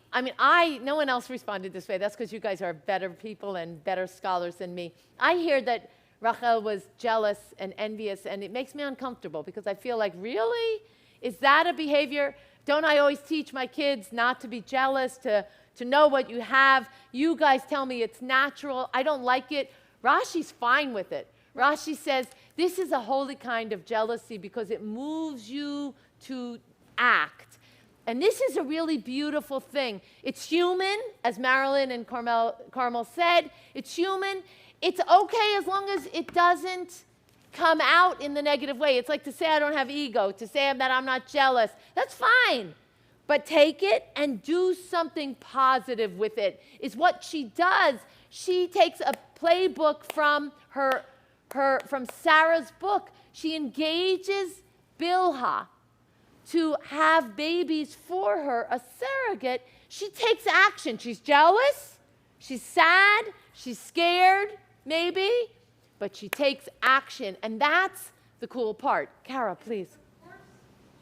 no one else responded this way. That's because you guys are better people and better scholars than me. I hear that Rachel was jealous and envious, and it makes me uncomfortable because I feel like, really? Is that a behavior? Don't I always teach my kids not to be jealous, to know what you have? You guys tell me it's natural. I don't like it. Rashi's fine with it. Rashi says this is a holy kind of jealousy because it moves you to act. And this is a really beautiful thing. It's human, as Marilyn and Carmel said. It's human. It's okay as long as it doesn't come out in the negative way. It's like to say I don't have ego, to say that I'm not jealous. That's fine. But take it and do something positive with it, is what she does. She takes a playbook from from Sarah's book. She engages Bilhah to have babies for her, a surrogate. She takes action. She's jealous, she's sad, she's scared, maybe, but she takes action, and that's the cool part. Kara, please. Of course,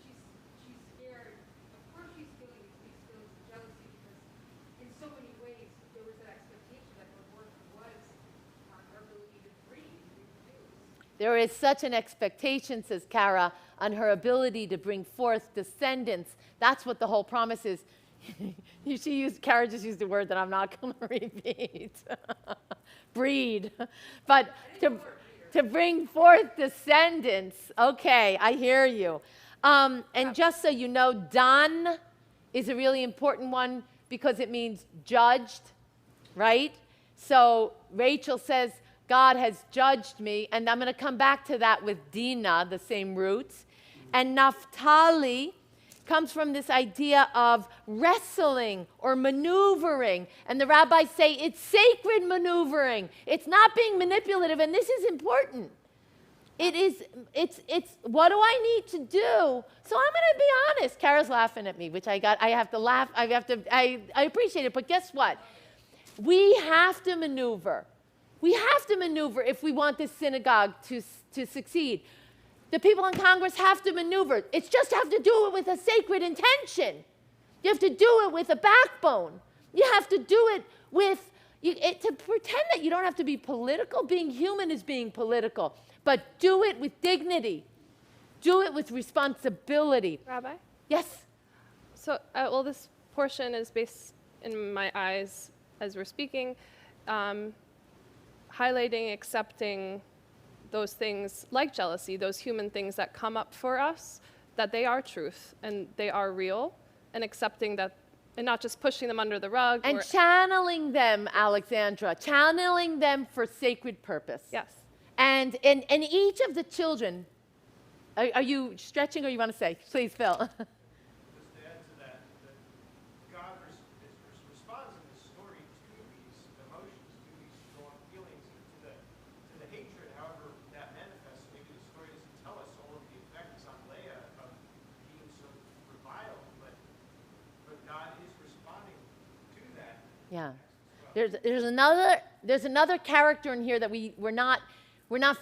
she's scared. Of course, she's feeling these feelings of jealousy because, in so many ways, there was that expectation that her work was on her ability to breathe and reproduce. There is such an expectation, says Kara, on her ability to bring forth descendants. That's what the whole promise is. Kara just used a word that I'm not going to repeat. Breed. But to bring forth descendants. Okay, I hear you. And just so you know, Dan is a really important one because it means judged, right? So Rachel says, God has judged me, and I'm going to come back to that with Dinah, the same roots. And Naphtali comes from this idea of wrestling or maneuvering. And the rabbis say it's sacred maneuvering. It's not being manipulative, and this is important. It's what do I need to do? So I'm going to be honest. Kara's laughing at me, which I have to laugh. I appreciate it, but guess what? We have to maneuver. We have to maneuver if we want this synagogue to succeed. The people in Congress have to maneuver. It's just have to do it with a sacred intention. You have to do it with a backbone. You have to do it with, to pretend that you don't have to be political. Being human is being political. But do it with dignity. Do it with responsibility. Rabbi? Yes? So, this portion is based in my eyes as we're speaking, highlighting, accepting those things like jealousy, those human things that come up for us, that they are truth and they are real, and accepting that, and not just pushing them under the rug. And channeling them, Alexandra, channeling them for sacred purpose. Yes. And each of the children, are you stretching or you want to say? Please, Phil. Just to add to that, that God responds in the story to these emotions, to these strong feelings, to the hatred, however that manifests. Maybe the story doesn't tell us all of the effects on Leah of being so reviled, but God is responding to that. Yeah. There's another character in here that we're not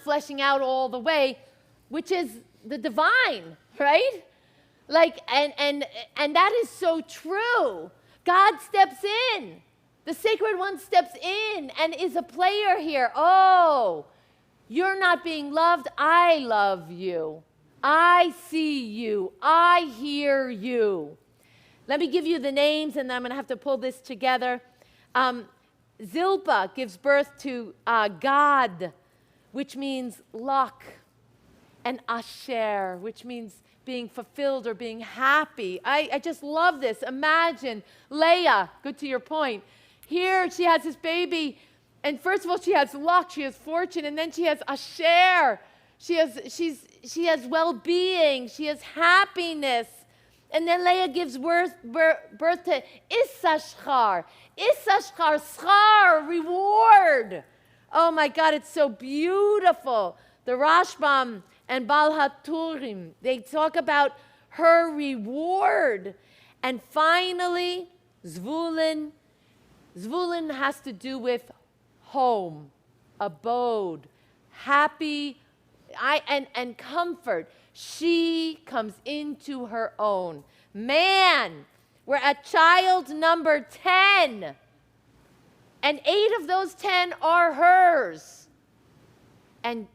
fleshing out all the way, which is the divine, right? Like, and that is so true. God steps in. The sacred one steps in and is a player here. Oh, you're not being loved. I love you. I see you. I hear you. Let me give you the names, and then I'm going to have to pull this together. Zilpah gives birth to Gad, which means luck, and Asher, which means being fulfilled or being happy. I just love this. Imagine Leah, good to your point. Here she has this baby, and first of all, she has luck, she has fortune, and then she has Asher. She has well-being, she has happiness. And then Leah gives birth to Issachar. Issachar, schar, reward. Oh my God, it's so beautiful. The Rashbam and Baal HaTurim, they talk about her reward. And finally, Zvulun. Zvulun has to do with home, abode, happy, and comfort. She comes into her own. Man, we're at child number 10. And 8 of those 10 are hers. And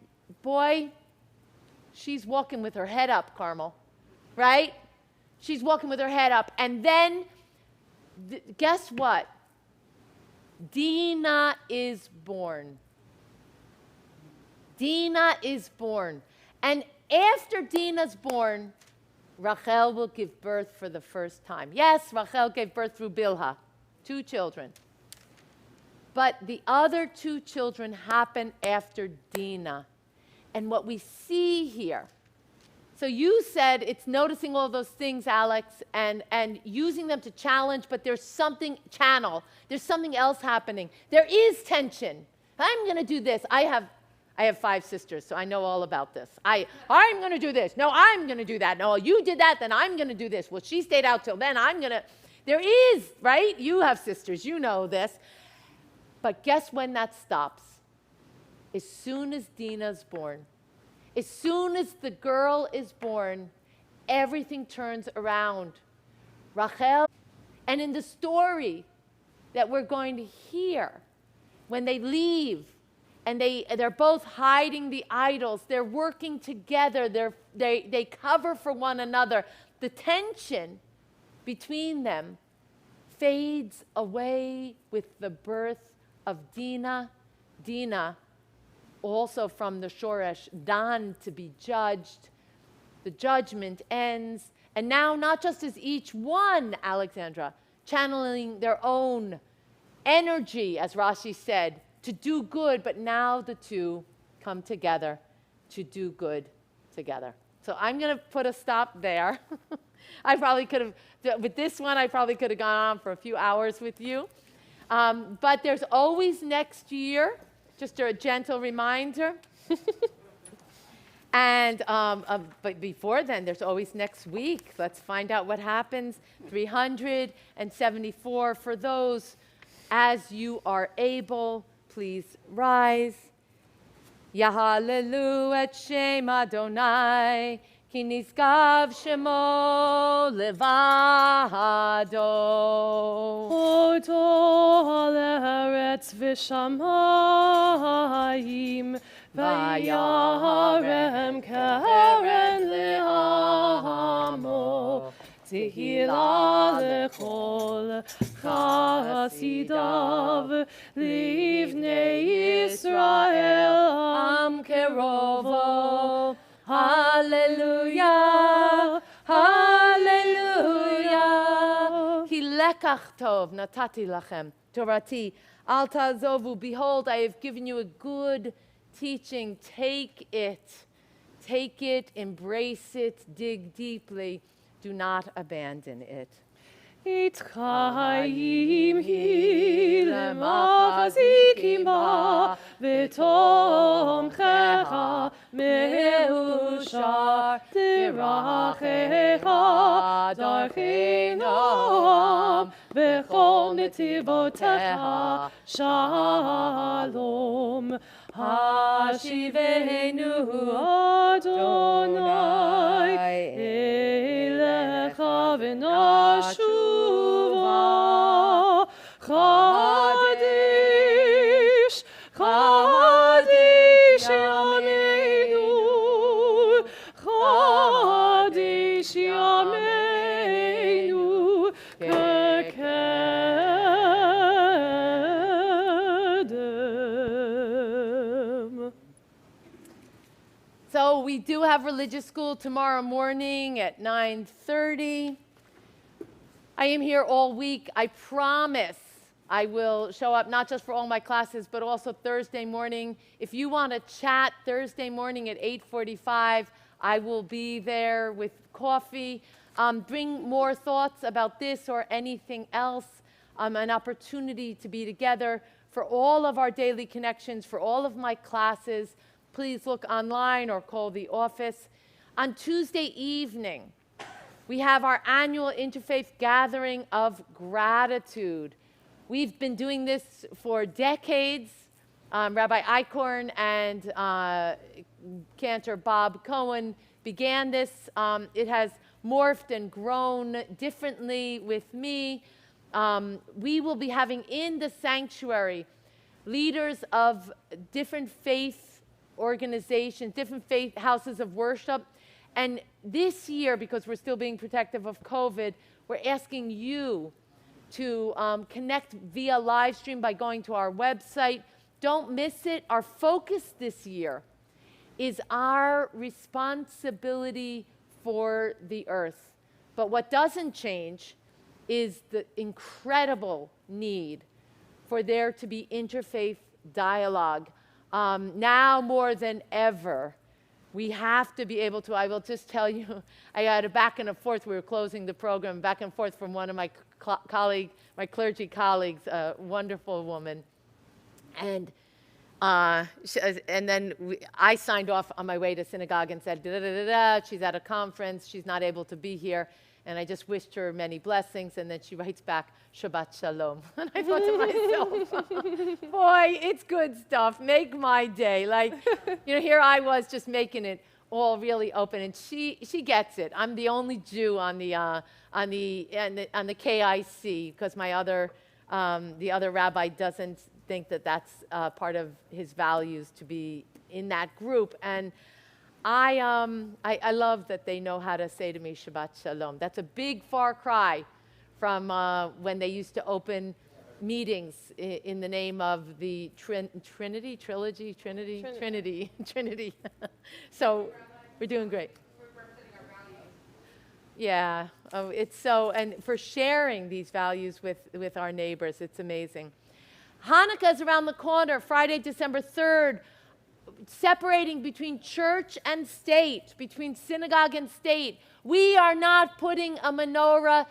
boy, she's walking with her head up, Carmel. Right? She's walking with her head up. And then, guess what? Dinah is born. Dinah is born. And after Dinah's born, Rachel will give birth for the first time. Yes, Rachel gave birth through Bilhah, 2 children. But the other 2 children happen after Dinah. And what we see here, so you said it's noticing all those things, Alex, and using them to challenge, but there's something there's something else happening. There is tension. I'm going to do this. I have 5 sisters, so I know all about this. I'm going to do this. No, I'm going to do that. No, you did that, then I'm going to do this. Well, she stayed out till then. There is, right? You have sisters. You know this. But guess when that stops? As soon as Dinah's born. As soon as the girl is born, everything turns around. Rachel, and in the story that we're going to hear, when they leave, and they're both hiding the idols. They're working together. They cover for one another. The tension between them fades away with the birth of Dinah. Dinah, also from the Shoresh, Dan, to be judged. The judgment ends. And now, not just as each one, Alexandra, channeling their own energy, as Rashi said, to do good, but now the 2 come together to do good together. So I'm going to put a stop there. I probably could have, with this one, I probably could have gone on for a few hours with you. But there's always next year, just a gentle reminder. And but before then, there's always next week. Let's find out what happens. 374 for those as you are able. Please rise. Yahalelu et Shem Adonai, ki nizkav shemo levado. Oto haaretz v'shamayim, vayarem keren le'amo. Tehila lechol chasidav, Livnei Yisrael Am Kerovo. Hallelujah, hallelujah. Ki lekach tov natati lachem Torati al tazovu. Behold, I have given you a good teaching. Take it, embrace it, dig deeply. Do not abandon it. Itchayim hi lemachazikim ba v'tomchecha meushar dirachecha darcheinam v'chol netivotecha shalom hashivenu Adonai elecha v'nashuva Chadish, Chadish Yameinu, Chadish Yameinu, Kekedem. So we do have religious school tomorrow morning at 9:30. I am here all week. I promise I will show up not just for all my classes, but also Thursday morning. If you want to chat Thursday morning at 8:45, I will be there with coffee. Bring more thoughts about this or anything else, an opportunity to be together for all of our daily connections, for all of my classes. Please look online or call the office. On Tuesday evening, we have our annual Interfaith Gathering of Gratitude. We've been doing this for decades. Rabbi Eichhorn and Cantor Bob Cohen began this. It has morphed and grown differently with me. We will be having in the sanctuary leaders of different faith organizations, different faith houses of worship. And this year, because we're still being protective of COVID, we're asking you to connect via live stream by going to our website. Don't miss it. Our focus this year is our responsibility for the earth. But what doesn't change is the incredible need for there to be interfaith dialogue. Now more than ever, we have to be able to, I will just tell you, I had a back and a forth. We were closing the program, back and forth from one of my my clergy colleagues, a wonderful woman. And then I signed off on my way to synagogue and said, she's at a conference, she's not able to be here. And I just wished her many blessings. And then she writes back, Shabbat Shalom. And I thought to myself, boy, it's good stuff. Make my day. Like, here I was just making it all really open. And she gets it. I'm the only Jew on the KIC because the other rabbi doesn't think that that's part of his values to be in that group. And I love that they know how to say to me Shabbat Shalom. That's a big far cry from when they used to open meetings in the name of the Trinity. So we're doing great. We're representing our values. Yeah, it's so, and for sharing these values with our neighbors, it's amazing. Hanukkah is around the corner, Friday, December 3rd. Separating between church and state, between synagogue and state. We are not putting a menorah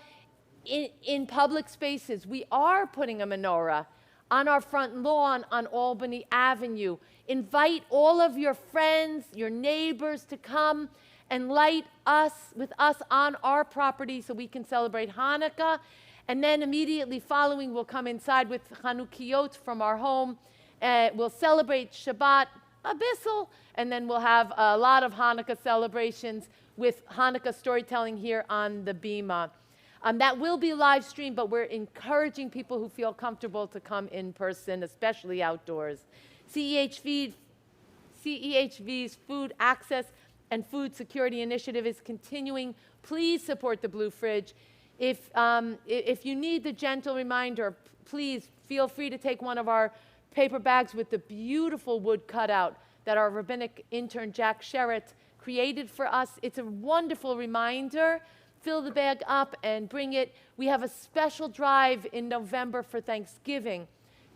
in public spaces. We are putting a menorah on our front lawn on Albany Avenue. Invite all of your friends, your neighbors to come and light with us on our property so we can celebrate Hanukkah. And then immediately following, we'll come inside with Chanukiot from our home. We'll celebrate Shabbat, a bissel, and then we'll have a lot of Hanukkah celebrations with Hanukkah storytelling here on the Bima. That will be live streamed, but we're encouraging people who feel comfortable to come in person, especially outdoors. CEHV's Food Access and Food Security Initiative is continuing. Please support the Blue Fridge. If you need the gentle reminder, please feel free to take one of our paper bags with the beautiful wood cutout that our rabbinic intern Jack Sherritt created for us. It's a wonderful reminder. Fill the bag up and bring it. We have a special drive in November for Thanksgiving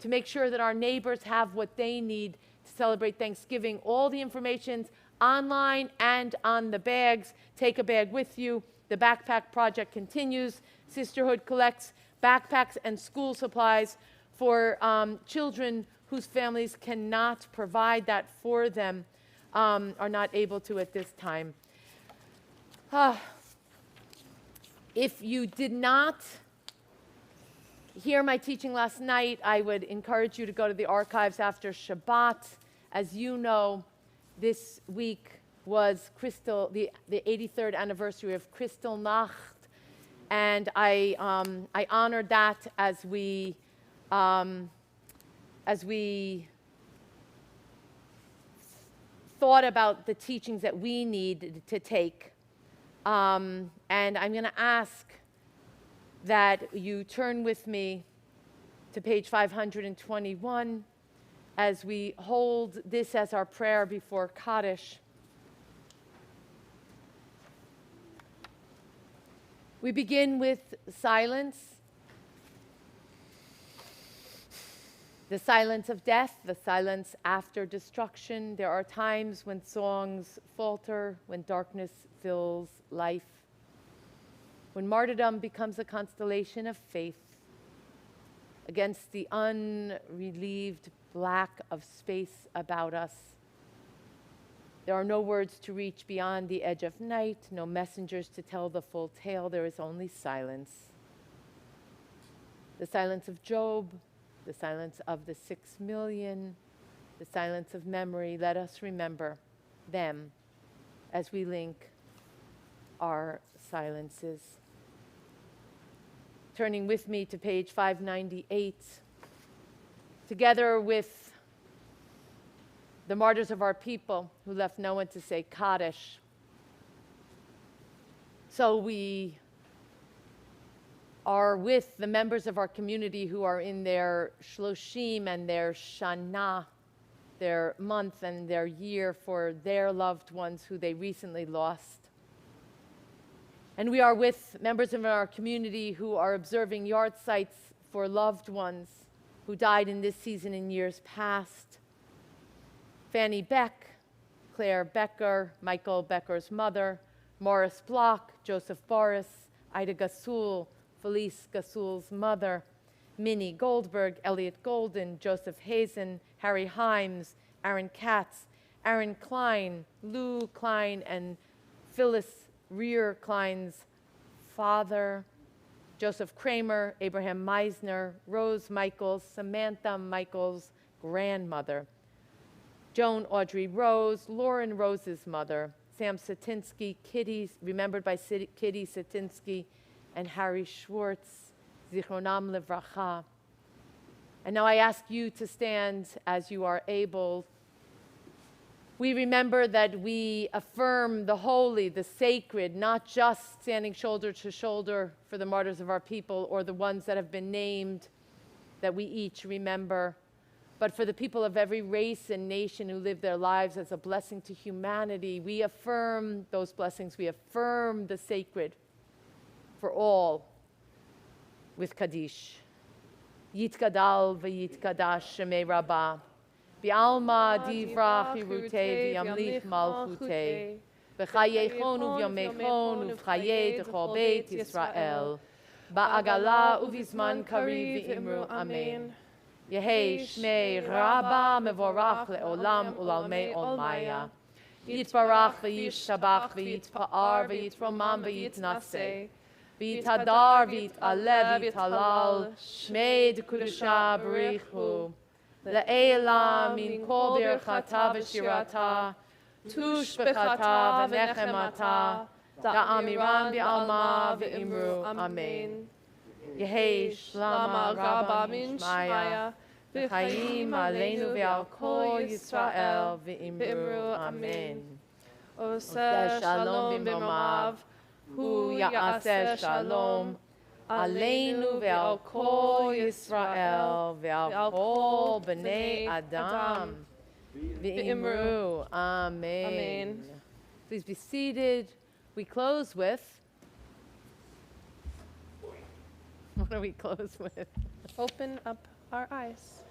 to make sure that our neighbors have what they need to celebrate Thanksgiving. All the information's online and on the bags. Take a bag with you. The backpack project continues. Sisterhood collects backpacks and school supplies for children whose families cannot provide that for them, are not able to at this time. If you did not hear my teaching last night, I would encourage you to go to the archives after Shabbat. As you know, this week was the 83rd anniversary of Kristallnacht, and I honored that as we thought about the teachings that we need to take. And I'm going to ask that you turn with me to page 521 as we hold this as our prayer before Kaddish. We begin with silence. The silence of death, the silence after destruction. There are times when songs falter, when darkness fills life, when martyrdom becomes a constellation of faith against the unrelieved black of space about us. There are no words to reach beyond the edge of night, no messengers to tell the full tale. There is only silence. The silence of Job, the silence of the 6 million, the silence of memory. Let us remember them as we link our silences. Turning with me to page 598, together with the martyrs of our people who left no one to say Kaddish. So we are with the members of our community who are in their Shloshim and their Shana, their month and their year for their loved ones who they recently lost. And we are with members of our community who are observing yard sites for loved ones who died in this season in years past. Fanny Beck, Claire Becker, Michael Becker's mother, Morris Block, Joseph Boris, Ida Gasul, Felice Gasul's mother, Minnie Goldberg, Elliot Golden, Joseph Hazen, Harry Himes, Aaron Katz, Aaron Klein, Lou Klein, and Phyllis Rear Klein's father, Joseph Kramer, Abraham Meisner, Rose Michaels, Samantha Michaels' grandmother, Joan Audrey Rose, Lauren Rose's mother, Sam Satinsky, remembered by Kitty Satinsky, and Harry Schwartz, Zichronam Livracha. And now I ask you to stand as you are able. We remember that we affirm the holy, the sacred, not just standing shoulder to shoulder for the martyrs of our people or the ones that have been named that we each remember, but for the people of every race and nation who live their lives as a blessing to humanity. We affirm those blessings. We affirm the sacred for all with Kaddish. Yitkadal v'yitkadash shemei rabbah. V'alma divrach yirutei v'yamlich malchutei. V'chayechon u'vyomechon u'v'chayei d'chol beit Yisrael. Ba'agala u'vizman kariv v'imru amen. Yehei shmei rabba mevorach le'olam u'lalmei olmaya. Yitbarach v'yishabach v'yitpa'ar v'yitromam v'yitnaseh. V'yitadar v'yitalev v'yitalal shmei d'kudusha b'richu. Le'ela min kol birchata v'shirata tush b'chata v'nechemata da'amiran v'alma v'imru amen. Yehei shlama rabba min shmaya v'chayim aleinu v'al kol Yisrael v'imru amen. Oseh shalom b'momav, hu ya'aseh shalom. Aleinu ve'al kol Yisrael ve'al kol b'nei Adam v'imru. Amen. Amen. Please be seated. We close with. What do we close with? Open up our eyes.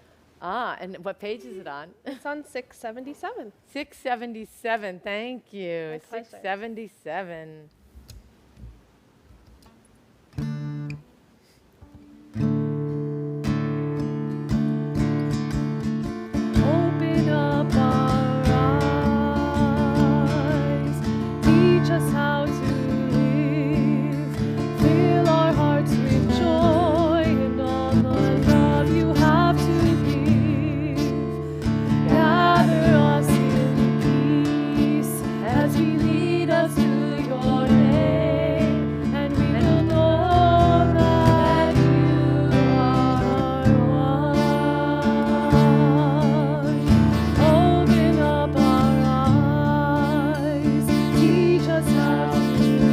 And what page is it on? It's on 677. 677. Thank you. My pleasure. 677. Open up our eyes, teach us how to live, fill our hearts with joy and all the love you have to give. Gather us in peace as we lead us to your name, and we will know that you are one. Open up our eyes, teach us how to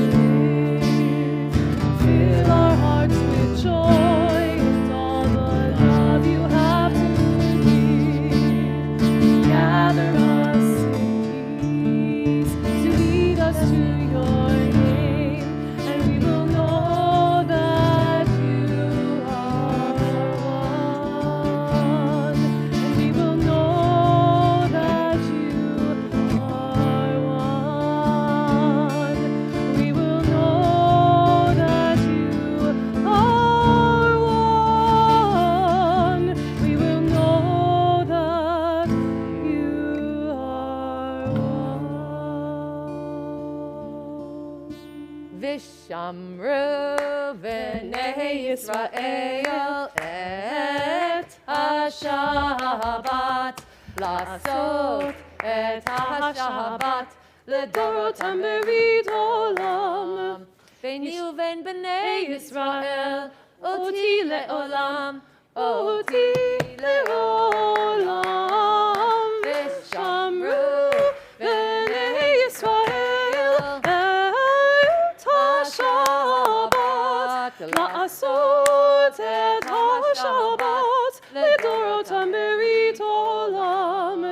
live, fill our hearts with joy and all the love you have to give. Gather us in peace to lead us to your name, and we will know that you are one. And we will know that you are one. We will know that you are one. We will know that you are one. Vishamru v'nei Yisrael et ha-Shabbat lasot et ha-Shabbat לדורותם ברית עולם. ביני ובין בני ישראל אותי לעולם אותי לעולם. ושמרו בני ישראל את השבת, לעשות את השבת לדורותם ברית עולם.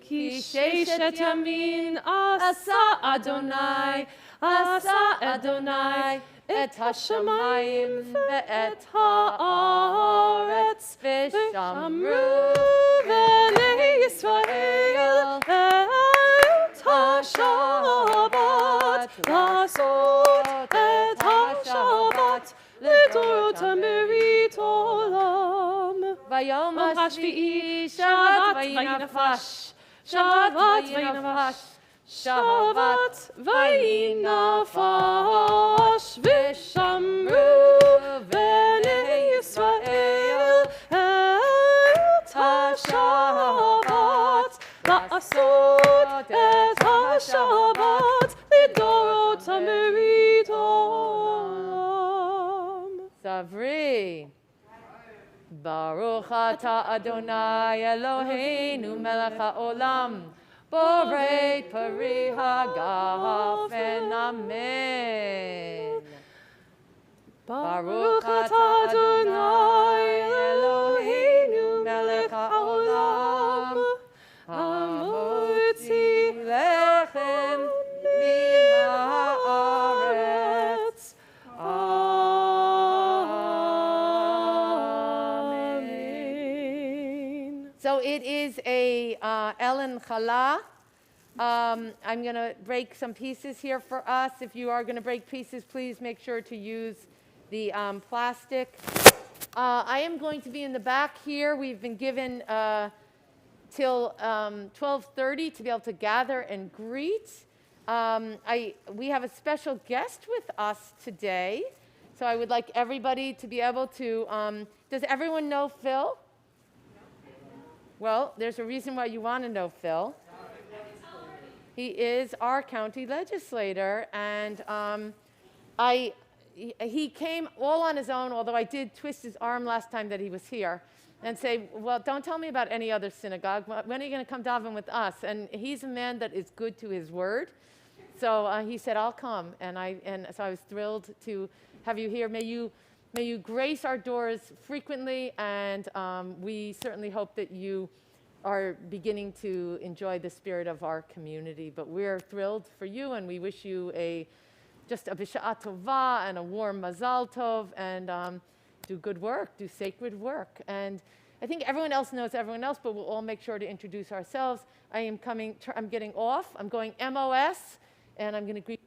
כי ששת ימים עשה אדוני, עשה אדוני את השמיים ואת הארץ. ושמרו בני ישראל את השבת, לעשות את השבת לדורותם ברית עולם. ביום השביעי שבת וינפש, שבת וינפש, שבת וינפש. ושמרו בני ישראל את השבת, לעשות את השבת לדורותם ברית עולם. Savri. Baruch atah Adonai Eloheinu melech haolam, borei pari hagafen. Amen. Baruch atah Adonai Eloheinu melech haolam, hamotzi lechem min haaretz. Amen. So it is a Ellen Chala. I'm going to break some pieces here for us. If you are going to break pieces, please make sure to use the plastic. I am going to be in the back here. We've been given till 12:30 to be able to gather and greet. We have a special guest with us today. So I would like everybody to be able to, does everyone know Phil? Well, there's a reason why you want to know Phil. He is our county legislator, and he came all on his own, although I did twist his arm last time that he was here and say, well, don't tell me about any other synagogue. When are you going to come daven with us? And he's a man that is good to his word. So he said, I'll come. And so I was thrilled to have you here. May you May you grace our doors frequently, and we certainly hope that you are beginning to enjoy the spirit of our community. But we're thrilled for you, and we wish you just a b'sha'a tova and a warm mazal tov, and do good work, do sacred work. And I think everyone else knows everyone else, but we'll all make sure to introduce ourselves. I'm getting off. I'm going MOS, and I'm going to greet